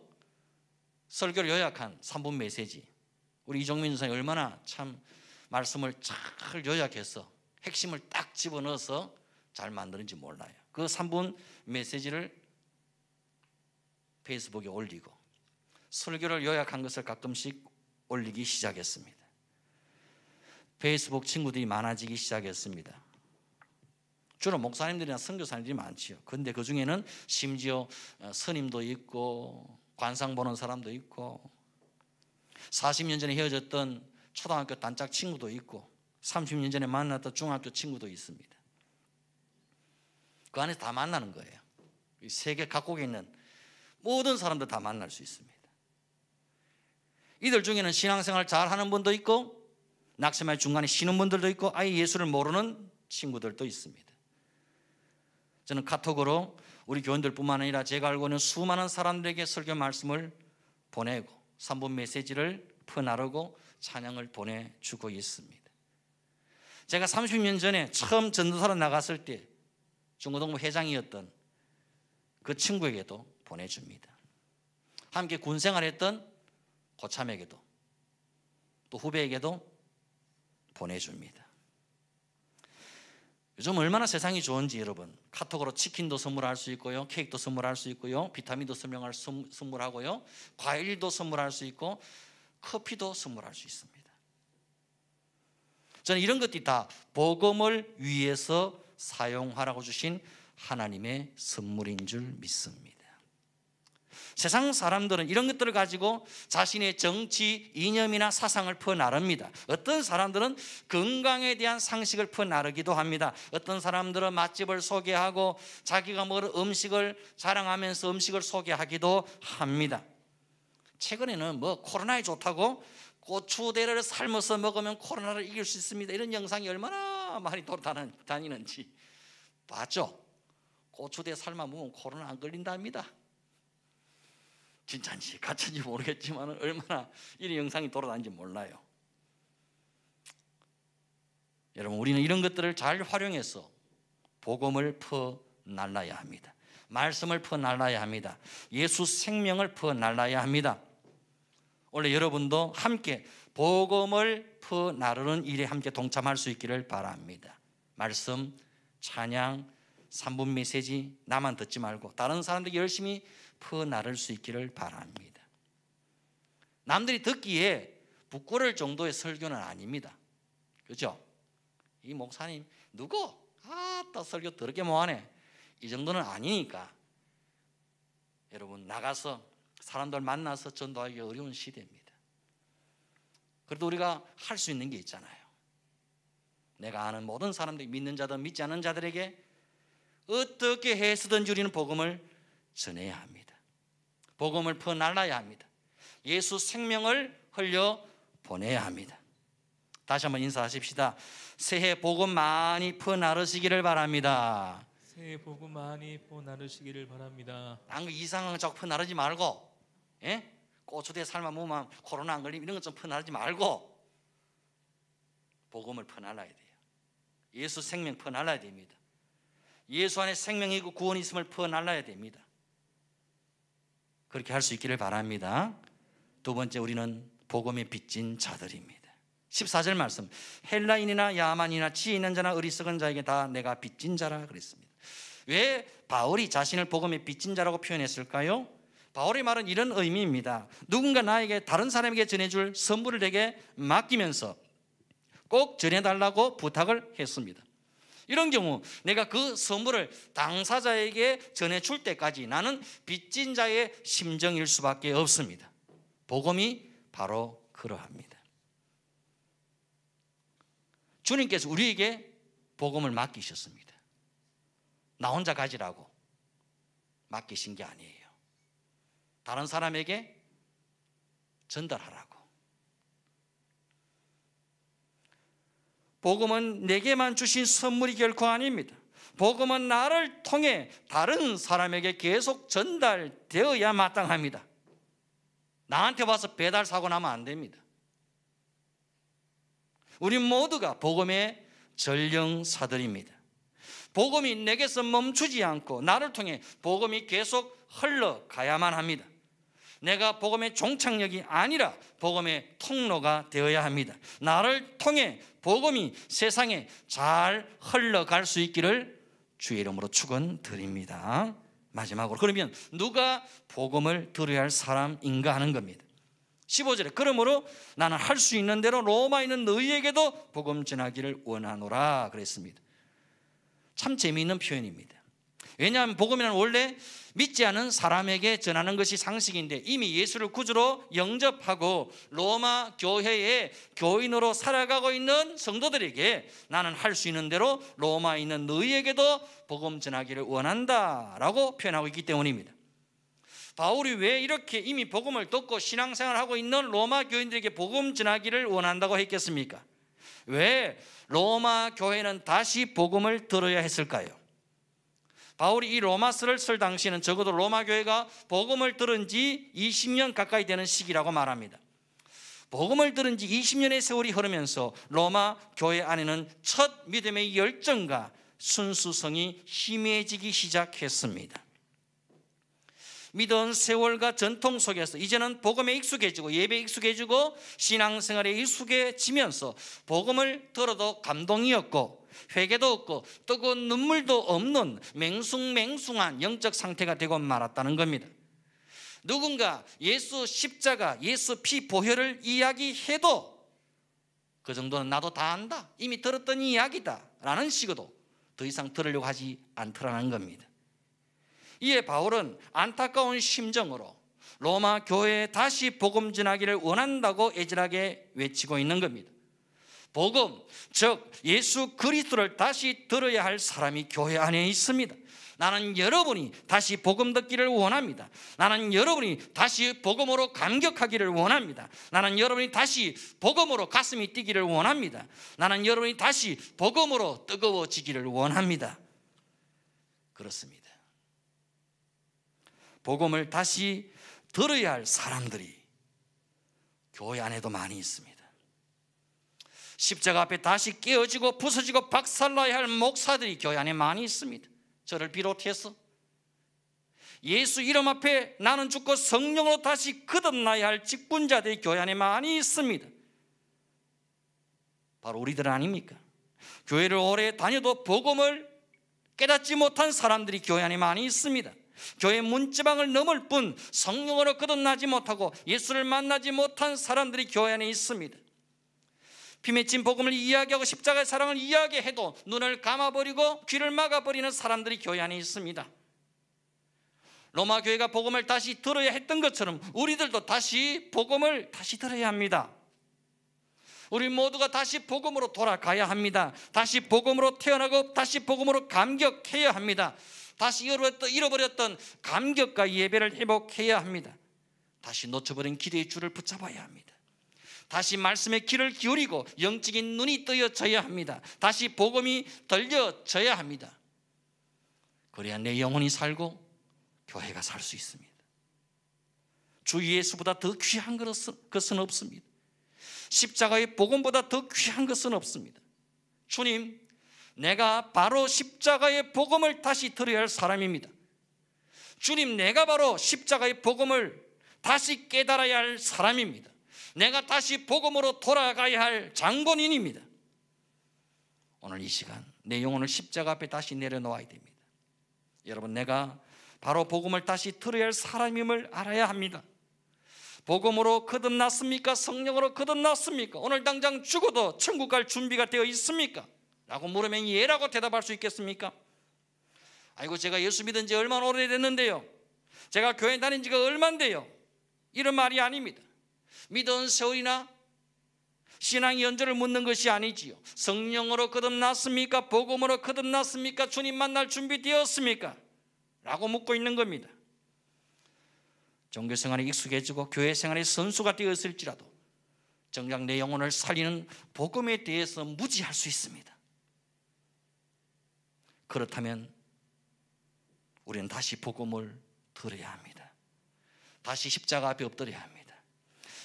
설교를 요약한 3분 메시지, 우리 이종민 선생이 얼마나 참 말씀을 잘 요약해서 핵심을 딱 집어넣어서 잘 만드는지 몰라요. 그 3분 메시지를 페이스북에 올리고 설교를 요약한 것을 가끔씩 올리기 시작했습니다. 페이스북 친구들이 많아지기 시작했습니다. 주로 목사님들이나 선교사님들이 많지요. 그런데 그 중에는 심지어 스님도 있고 관상 보는 사람도 있고 40년 전에 헤어졌던 초등학교 단짝 친구도 있고 30년 전에 만났던 중학교 친구도 있습니다. 그 안에서 다 만나는 거예요. 세계 각국에 있는 모든 사람들 다 만날 수 있습니다. 이들 중에는 신앙생활 잘하는 분도 있고 낙심할 중간에 쉬는 분들도 있고 아예 예수를 모르는 친구들도 있습니다. 저는 카톡으로 우리 교인들뿐만 아니라 제가 알고 있는 수많은 사람들에게 설교 말씀을 보내고 3분 메시지를 퍼나르고 찬양을 보내주고 있습니다. 제가 30년 전에 처음 전도사로 나갔을 때 중고등부 회장이었던 그 친구에게도 보내줍니다. 함께 군생활했던 고참에게도 또 후배에게도 보내줍니다. 요즘 얼마나 세상이 좋은지 여러분, 카톡으로 치킨도 선물할 수 있고요, 케이크도 선물할 수 있고요, 비타민도 선물하고요, 과일도 선물할 수 있고 커피도 선물할 수 있습니다. 저는 이런 것들이 다 복음을 위해서 사용하라고 주신 하나님의 선물인 줄 믿습니다. 세상 사람들은 이런 것들을 가지고 자신의 정치, 이념이나 사상을 퍼나릅니다. 어떤 사람들은 건강에 대한 상식을 퍼나르기도 합니다. 어떤 사람들은 맛집을 소개하고 자기가 먹을 음식을 자랑하면서 음식을 소개하기도 합니다. 최근에는 뭐 코로나에 좋다고 고추대를 삶아서 먹으면 코로나를 이길 수 있습니다. 이런 영상이 얼마나 많이 돌아다니는지 봤죠? 고추대 삶아 먹으면 코로나 안 걸린답니다. 진짜인지 가짜인지 모르겠지만 얼마나 이런 영상이 돌아다니는지 몰라요. 여러분, 우리는 이런 것들을 잘 활용해서 복음을 퍼날라야 합니다. 말씀을 퍼날라야 합니다. 예수 생명을 퍼날라야 합니다. 원래 여러분도 함께 복음을 퍼나르는 일에 함께 동참할 수 있기를 바랍니다. 말씀, 찬양, 3분 메시지 나만 듣지 말고 다른 사람들이 열심히 퍼나를 수 있기를 바랍니다. 남들이 듣기에 부끄러울 정도의 설교는 아닙니다. 그렇죠? 이 목사님 누구? 또 설교 더럽게 뭐하네. 이 정도는 아니니까 여러분 나가서 사람들 만나서 전도하기 어려운 시대입니다. 그래도 우리가 할 수 있는 게 있잖아요. 내가 아는 모든 사람들, 믿는 자들 믿지 않는 자들에게 어떻게 해서든지 우리는 복음을 전해야 합니다. 복음을 퍼날라야 합니다. 예수 생명을 흘려 보내야 합니다. 다시 한번 인사하십시다. 새해 복음 많이 퍼나르시기를 바랍니다. 새해 복음 많이 퍼나르시기를 바랍니다. 딴 이상한 거 자꾸 퍼나르지 말고, 예? 고추대 삶아 먹으면 코로나 안 걸리면 이런 것 좀 퍼나르지 말고 복음을 퍼날라야 돼요. 예수 생명 퍼날라야 됩니다. 예수 안에 생명이 있고 구원이 있음을 퍼날라야 됩니다. 그렇게 할 수 있기를 바랍니다. 두 번째, 우리는 복음에 빚진 자들입니다. 14절 말씀, 헬라인이나 야만이나 지혜 있는 자나 어리석은 자에게 다 내가 빚진 자라 그랬습니다. 왜 바울이 자신을 복음에 빚진 자라고 표현했을까요? 바울의 말은 이런 의미입니다. 누군가 나에게 다른 사람에게 전해줄 선물을 내게 맡기면서 꼭 전해달라고 부탁을 했습니다. 이런 경우 내가 그 선물을 당사자에게 전해줄 때까지 나는 빚진 자의 심정일 수밖에 없습니다. 복음이 바로 그러합니다. 주님께서 우리에게 복음을 맡기셨습니다. 나 혼자 가지라고 맡기신 게 아니에요. 다른 사람에게 전달하라고. 복음은 내게만 주신 선물이 결코 아닙니다. 복음은 나를 통해 다른 사람에게 계속 전달되어야 마땅합니다. 나한테 와서 배달 사고 나면 안 됩니다. 우리 모두가 복음의 전령사들입니다. 복음이 내게서 멈추지 않고 나를 통해 복음이 계속 흘러가야만 합니다. 내가 복음의 종착역이 아니라 복음의 통로가 되어야 합니다. 나를 통해 복음이 세상에 잘 흘러갈 수 있기를 주의 이름으로 축원드립니다. 마지막으로, 그러면 누가 복음을 들어야 할 사람인가 하는 겁니다. 15절에 그러므로 나는 할 수 있는 대로 로마에 있는 너희에게도 복음 전하기를 원하노라 그랬습니다. 참 재미있는 표현입니다. 왜냐하면 복음이란 원래 믿지 않은 사람에게 전하는 것이 상식인데, 이미 예수를 구주로 영접하고 로마 교회의 교인으로 살아가고 있는 성도들에게 나는 할 수 있는 대로 로마에 있는 너희에게도 복음 전하기를 원한다라고 표현하고 있기 때문입니다. 바울이 왜 이렇게 이미 복음을 듣고 신앙생활하고 있는 로마 교인들에게 복음 전하기를 원한다고 했겠습니까? 왜 로마 교회는 다시 복음을 들어야 했을까요? 바울이 이 로마서를 쓸 당시에는 적어도 로마 교회가 복음을 들은 지 20년 가까이 되는 시기라고 말합니다. 복음을 들은 지 20년의 세월이 흐르면서 로마 교회 안에는 첫 믿음의 열정과 순수성이 희미해지기 시작했습니다. 믿은 세월과 전통 속에서 이제는 복음에 익숙해지고 예배에 익숙해지고 신앙생활에 익숙해지면서 복음을 들어도 감동이었고 회개도 없고 뜨거운 눈물도 없는 맹숭맹숭한 영적 상태가 되고 말았다는 겁니다. 누군가 예수 십자가, 예수 피 보혈을 이야기해도 그 정도는 나도 다 안다, 이미 들었던 이야기다 라는 식으로 더 이상 들으려고 하지 않더라는 겁니다. 이에 바울은 안타까운 심정으로 로마 교회에 다시 복음 전하기를 원한다고 애절하게 외치고 있는 겁니다. 복음, 즉 예수 그리스도를 다시 들어야 할 사람이 교회 안에 있습니다. 나는 여러분이 다시 복음 듣기를 원합니다. 나는 여러분이 다시 복음으로 감격하기를 원합니다. 나는 여러분이 다시 복음으로 가슴이 뛰기를 원합니다. 나는 여러분이 다시 복음으로 뜨거워지기를 원합니다. 그렇습니다. 복음을 다시 들어야 할 사람들이 교회 안에도 많이 있습니다. 십자가 앞에 다시 깨어지고 부서지고 박살나야 할 목사들이 교회 안에 많이 있습니다. 저를 비롯해서 예수 이름 앞에 나는 죽고 성령으로 다시 거듭나야 할 직분자들이 교회 안에 많이 있습니다. 바로 우리들 아닙니까? 교회를 오래 다녀도 복음을 깨닫지 못한 사람들이 교회 안에 많이 있습니다. 교회 문지방을 넘을 뿐 성령으로 거듭나지 못하고 예수를 만나지 못한 사람들이 교회 안에 있습니다. 피 맺힌 복음을 이야기하고 십자가의 사랑을 이야기해도 눈을 감아버리고 귀를 막아버리는 사람들이 교회 안에 있습니다. 로마 교회가 복음을 다시 들어야 했던 것처럼 우리들도 다시 복음을 다시 들어야 합니다. 우리 모두가 다시 복음으로 돌아가야 합니다. 다시 복음으로 태어나고 다시 복음으로 감격해야 합니다. 다시 잃어버렸던 감격과 예배를 회복해야 합니다. 다시 놓쳐버린 기도의 줄을 붙잡아야 합니다. 다시 말씀의 귀를 기울이고 영적인 눈이 뜨여져야 합니다. 다시 복음이 들려져야 합니다. 그래야 내 영혼이 살고 교회가 살 수 있습니다. 주 예수보다 더 귀한 것은 없습니다. 십자가의 복음보다 더 귀한 것은 없습니다. 주님, 내가 바로 십자가의 복음을 다시 들어야 할 사람입니다. 주님, 내가 바로 십자가의 복음을 다시 깨달아야 할 사람입니다. 내가 다시 복음으로 돌아가야 할 장본인입니다. 오늘 이 시간 내 영혼을 십자가 앞에 다시 내려놓아야 됩니다. 여러분, 내가 바로 복음을 다시 들어야 할 사람임을 알아야 합니다. 복음으로 거듭났습니까? 성령으로 거듭났습니까? 오늘 당장 죽어도 천국 갈 준비가 되어 있습니까? 라고 물으면 예라고 대답할 수 있겠습니까? 아이고, 제가 예수 믿은 지 얼마나 오래됐는데요, 제가 교회 다닌 지가 얼만데요, 이런 말이 아닙니다. 믿은 세월이나 신앙의 연조를 묻는 것이 아니지요. 성령으로 거듭났습니까? 복음으로 거듭났습니까? 주님 만날 준비되었습니까? 라고 묻고 있는 겁니다. 종교생활에 익숙해지고 교회생활에 선수가 되었을지라도 정작 내 영혼을 살리는 복음에 대해서 무지할 수 있습니다. 그렇다면 우리는 다시 복음을 들어야 합니다. 다시 십자가 앞에 엎드려야 합니다.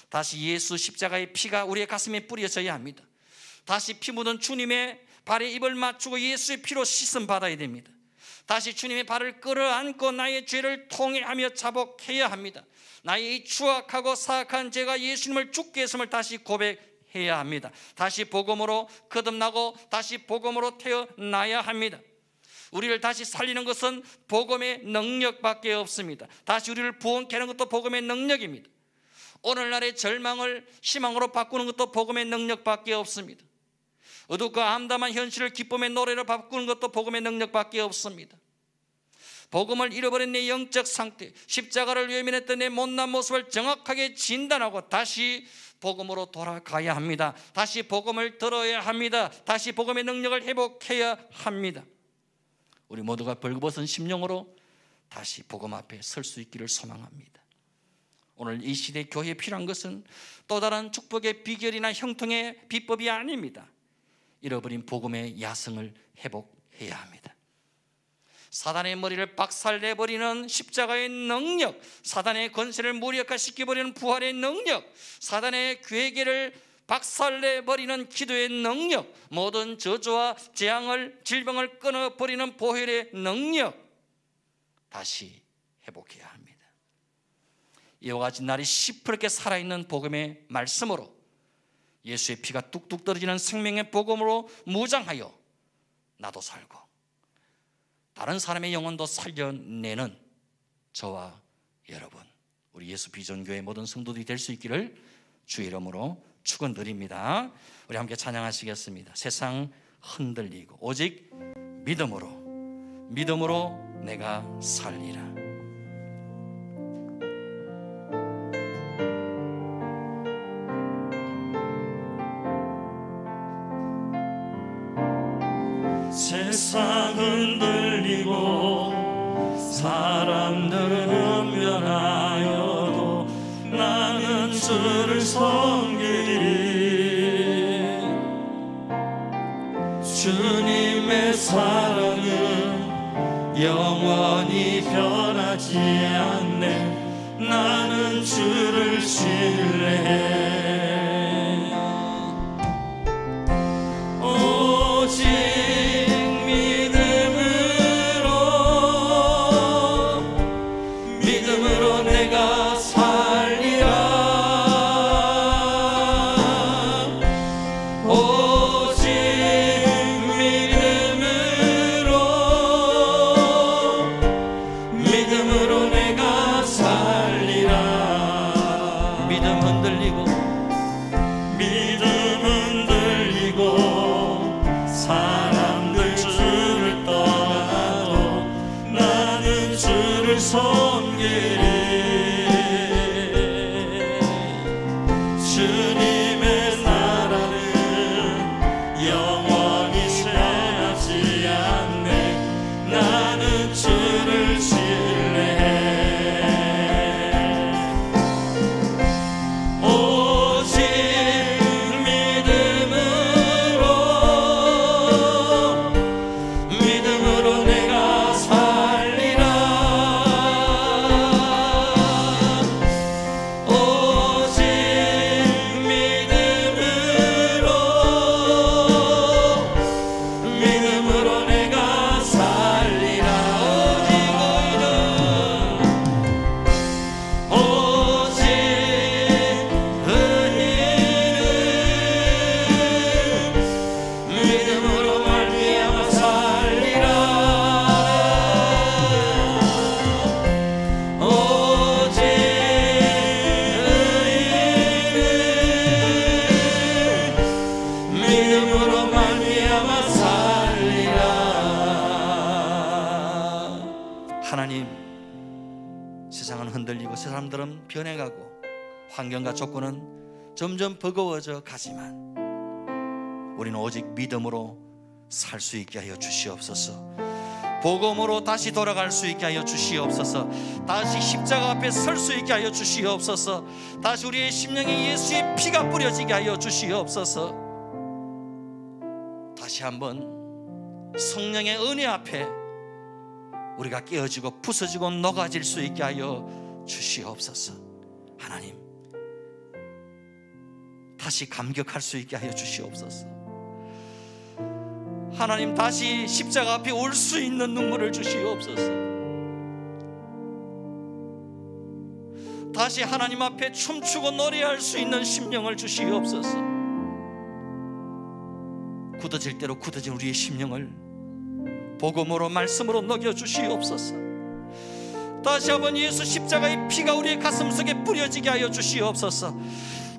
다시 예수 십자가의 피가 우리의 가슴에 뿌려져야 합니다. 다시 피 묻은 주님의 발에 입을 맞추고 예수의 피로 씻음 받아야 됩니다. 다시 주님의 발을 끌어안고 나의 죄를 통회하며 자복해야 합니다. 나의 이 추악하고 사악한 죄가 예수님을 죽게 했음을 다시 고백해야 합니다. 다시 복음으로 거듭나고 다시 복음으로 태어나야 합니다. 우리를 다시 살리는 것은 복음의 능력밖에 없습니다. 다시 우리를 부흥케 하는 것도 복음의 능력입니다. 오늘날의 절망을 희망으로 바꾸는 것도 복음의 능력밖에 없습니다. 어둡고 암담한 현실을 기쁨의 노래로 바꾸는 것도 복음의 능력밖에 없습니다. 복음을 잃어버린 내 영적 상태, 십자가를 외면했던 내 못난 모습을 정확하게 진단하고 다시 복음으로 돌아가야 합니다. 다시 복음을 들어야 합니다. 다시 복음의 능력을 회복해야 합니다. 우리 모두가 벌거벗은 심령으로 다시 복음 앞에 설 수 있기를 소망합니다. 오늘 이 시대 교회에 필요한 것은 또 다른 축복의 비결이나 형통의 비법이 아닙니다. 잃어버린 복음의 야성을 회복해야 합니다. 사단의 머리를 박살내버리는 십자가의 능력, 사단의 권세를 무력화시켜버리는 부활의 능력, 사단의 괴계를 박살내버리는 기도의 능력, 모든 저주와 재앙을, 질병을 끊어버리는 보혈의 능력 다시 회복해야 합니다. 이와 같이 날이 시퍼렇게 살아있는 복음의 말씀으로 예수의 피가 뚝뚝 떨어지는 생명의 복음으로 무장하여 나도 살고 다른 사람의 영혼도 살려내는 저와 여러분, 우리 예수 비전교회 모든 성도들이 될 수 있기를 주의 이름으로 축원드립니다. 우리 함께 찬양하시겠습니다. 세상 흔들리고 오직 믿음으로 내가 살리라. 세상 흔들리고 사람들은 변하여도 나는 주를 섬기리. 주님의 사랑은 영원히 변하지 않네. 나는 주를 신뢰해. 세상은 흔들리고 사람들은 변해가고 환경과 조건은 점점 버거워져 가지만 우리는 오직 믿음으로 살 수 있게 하여 주시옵소서. 복음으로 다시 돌아갈 수 있게 하여 주시옵소서. 다시 십자가 앞에 설 수 있게 하여 주시옵소서. 다시 우리의 심령에 예수의 피가 뿌려지게 하여 주시옵소서. 다시 한번 성령의 은혜 앞에 우리가 깨어지고 부서지고 녹아질 수 있게 하여 주시옵소서. 하나님, 다시 감격할 수 있게 하여 주시옵소서. 하나님, 다시 십자가 앞에 올 수 있는 눈물을 주시옵소서. 다시 하나님 앞에 춤추고 노래할 수 있는 심령을 주시옵소서. 굳어질 대로 굳어진 우리의 심령을 복음으로 말씀으로 녹여 주시옵소서. 다시 한번 예수 십자가의 피가 우리의 가슴 속에 뿌려지게 하여 주시옵소서.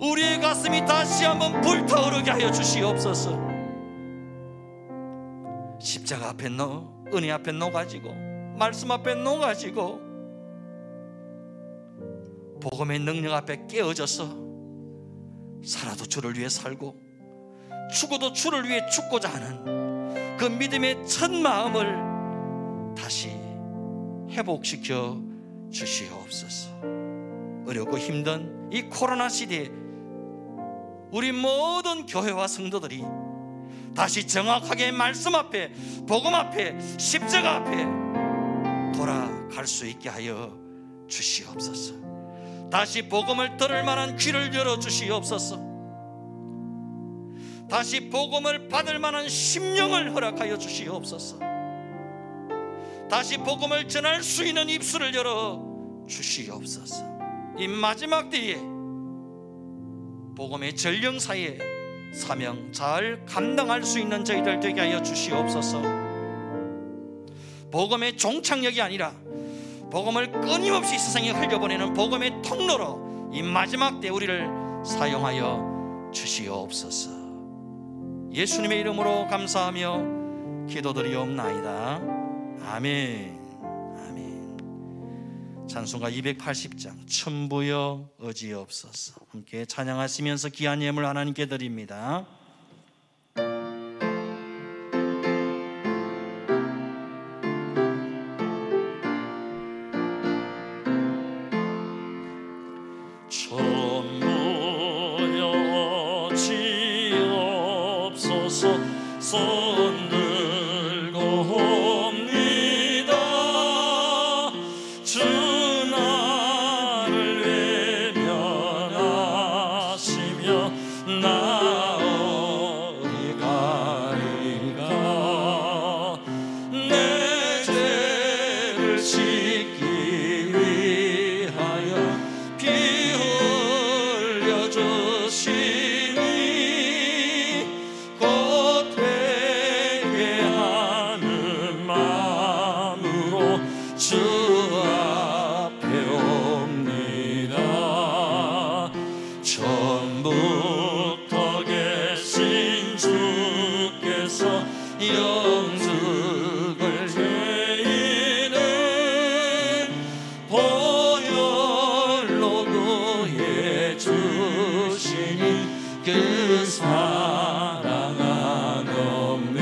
우리의 가슴이 다시 한번 불타오르게 하여 주시옵소서. 십자가 앞에 은혜 앞에 녹아지고 말씀 앞에 녹아지고 복음의 능력 앞에 깨어져서 살아도 주를 위해 살고 죽어도 주를 위해 죽고자 하는 그 믿음의 첫 마음을 다시 회복시켜 주시옵소서. 어렵고 힘든 이 코로나 시대에 우리 모든 교회와 성도들이 다시 정확하게 말씀 앞에, 복음 앞에, 십자가 앞에 돌아갈 수 있게 하여 주시옵소서. 다시 복음을 들을 만한 귀를 열어 주시옵소서. 다시 복음을 받을 만한 심령을 허락하여 주시옵소서. 다시 복음을 전할 수 있는 입술을 열어 주시옵소서. 이 마지막 때에 복음의 전령사에 사명 잘 감당할 수 있는 저희들 되게 하여 주시옵소서. 복음의 종착역이 아니라 복음을 끊임없이 세상에 흘려보내는 복음의 통로로 이 마지막 때 우리를 사용하여 주시옵소서. 예수님의 이름으로 감사하며 기도드리옵나이다. 아멘. 아멘. 찬송가 280장 천부여 어지없소서 함께 찬양하시면서 귀한 예물 하나님께 드립니다. 천부여 어지없소서 손들고 옵니다. 주 나를 외면하시며 나 어디 가리까. 내 죄를 씻기 위하여 피 흘려 주시니 곧 회개하는 마음으로 주 앞에 옵니다. 처음부터 계신 주께서 영죽을 죄인을 보혈로 구해 주시니 그 사랑 한없네.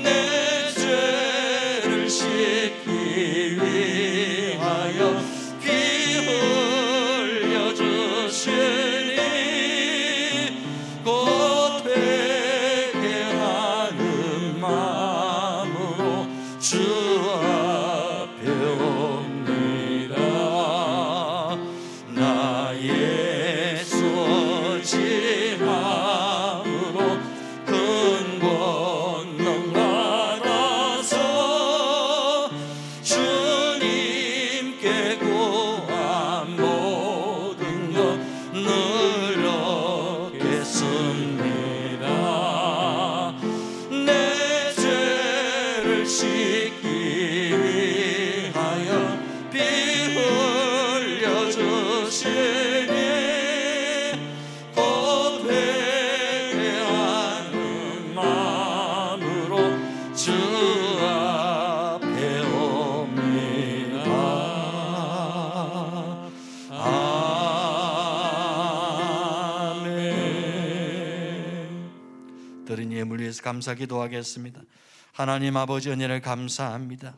내 죄를 씻기 위하여 피 흘려 주시니 곧 회개하는 마음으로 주 앞에 옵니다. 나 예수 어지함으로 큰 권능 받아서 주님께 구한 모든 것 늘 얻겠습니다. 내 죄를 씻기 위하여 피 흘려 주시니 곧 회개하는 마음으로 주 앞에 옵니다. 아멘. 들은 예물 위해서 감사 기도하겠습니다. 하나님 아버지 은혜를 감사합니다.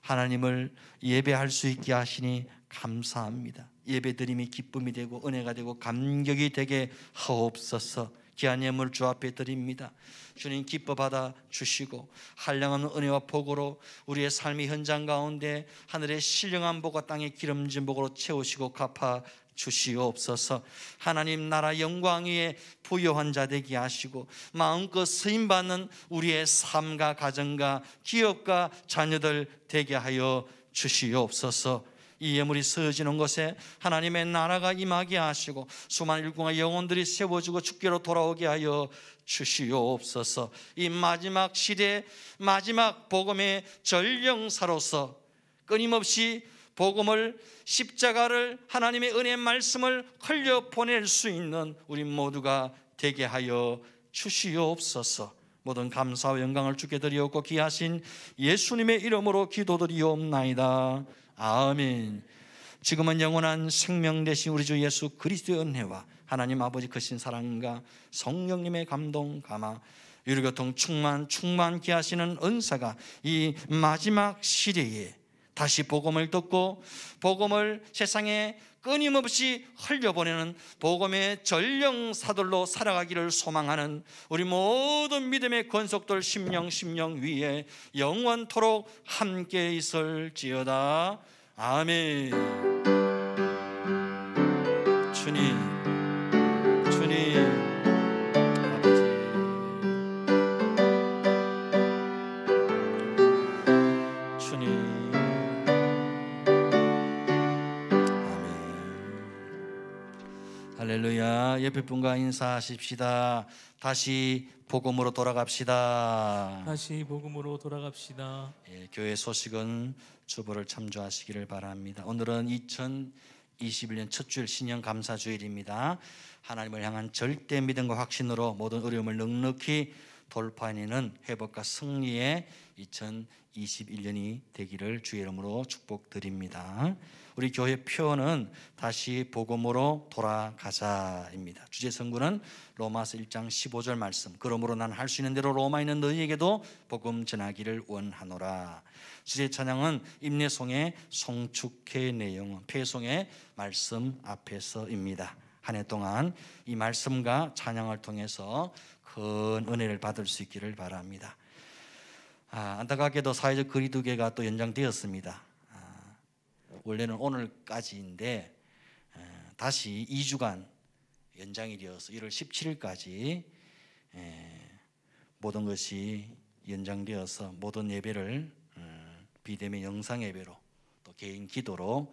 하나님을 예배할 수 있게 하시니 감사합니다. 예배드림이 기쁨이 되고 은혜가 되고 감격이 되게 하옵소서. 귀한 예물 주 앞에 드립니다. 주님 기뻐 받아 주시고 한량없는 은혜와 복으로 우리의 삶의 현장 가운데 하늘의 신령한 복과 땅의 기름진 복으로 채우시고 갚아 주시옵소서. 하나님 나라 영광 위에 부요한 자 되게 하시고 마음껏 쓰임받는 우리의 삶과 가정과 기업과 자녀들 되게 하여 주시옵소서. 이 예물이 쓰여지는 곳에 하나님의 나라가 임하게 하시고 수많은 일꾼과 영혼들이 세워지고 주께로 돌아오게 하여 주시옵소서. 이 마지막 시대 마지막 복음의 전령사로서 끊임없이 복음을 십자가를 하나님의 은혜의 말씀을 흘려보낼 수 있는 우리 모두가 되게 하여 주시옵소서. 모든 감사와 영광을 주께 드리옵고 귀하신 예수님의 이름으로 기도드리옵나이다. 아멘. 지금은 영원한 생명 되신 우리 주 예수 그리스도의 은혜와 하나님 아버지 크신 사랑과 성령님의 감동 감화 유리교통 충만케 하시는 은사가 이 마지막 시대에 다시 복음을 듣고 복음을 세상에 끊임없이 흘려보내는 복음의 전령사들로 살아가기를 소망하는 우리 모든 믿음의 권속들 심령 위에 영원토록 함께 있을지어다. 아멘. 주님 할렐루야. 옆에 분과 인사하십시다. 다시 복음으로 돌아갑시다. 다시 복음으로 돌아갑시다. 예, 교회 소식은 주보를 참조하시기를 바랍니다. 오늘은 2021년 첫 주일 신년 감사주일입니다. 하나님을 향한 절대 믿음과 확신으로 모든 어려움을 넉넉히 돌파해내는 회복과 승리의 2021년이 되기를 주의 이름으로 축복드립니다. 우리 교회 표어는 다시 복음으로 돌아가자입니다. 주제 성구는 로마서 1장 15절 말씀. 그러므로 난 할 수 있는 대로 로마에 있는 너희에게도 복음 전하기를 원하노라. 주제 찬양은 임내송의 송축회 내용은 폐송의 말씀 앞에서입니다. 한 해 동안 이 말씀과 찬양을 통해서 큰 은혜를 받을 수 있기를 바랍니다. 안타깝게도 사회적 거리두기가 또 연장되었습니다. 원래는 오늘까지인데 다시 2주간 연장이 되어서 1월 17일까지 모든 것이 연장되어서 모든 예배를 비대면 영상 예배로 또 개인 기도로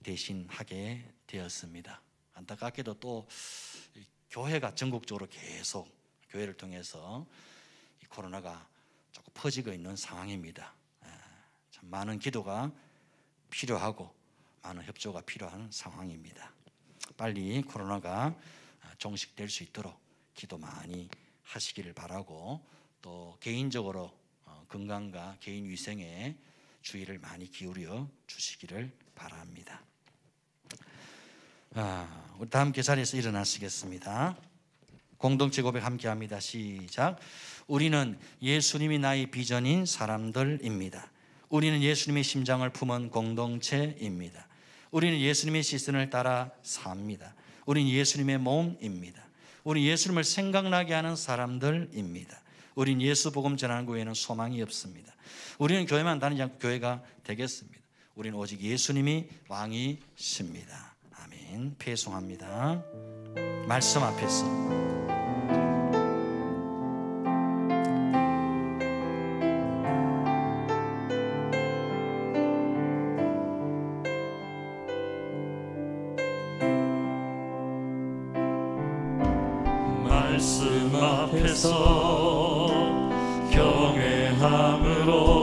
대신하게 되었습니다. 안타깝게도 또 교회가 전국적으로 계속 교회를 통해서 이 코로나가 조금 퍼지고 있는 상황입니다. 참 많은 기도가 필요하고 많은 협조가 필요한 상황입니다. 빨리 코로나가 종식될 수 있도록 기도 많이 하시기를 바라고 또 개인적으로 건강과 개인 위생에 주의를 많이 기울여 주시기를 바랍니다. 우리 다 함께 자리에서 일어나시겠습니다. 공동체 고백 함께 합니다. 시작. 우리는 예수님이 나의 비전인 사람들입니다. 우리는 예수님의 심장을 품은 공동체입니다. 우리는 예수님의 시선을 따라 삽니다. 우리는 예수님의 몸입니다. 우리는 예수님을 생각나게 하는 사람들입니다. 우리는 예수 복음 전하는 것 외에는 소망이 없습니다. 우리는 교회만 다니지 않고 교회가 되겠습니다. 우리는 오직 예수님이 왕이십니다. 아멘. 패송합니다. 말씀 앞에서 말씀 앞에서 경외함으로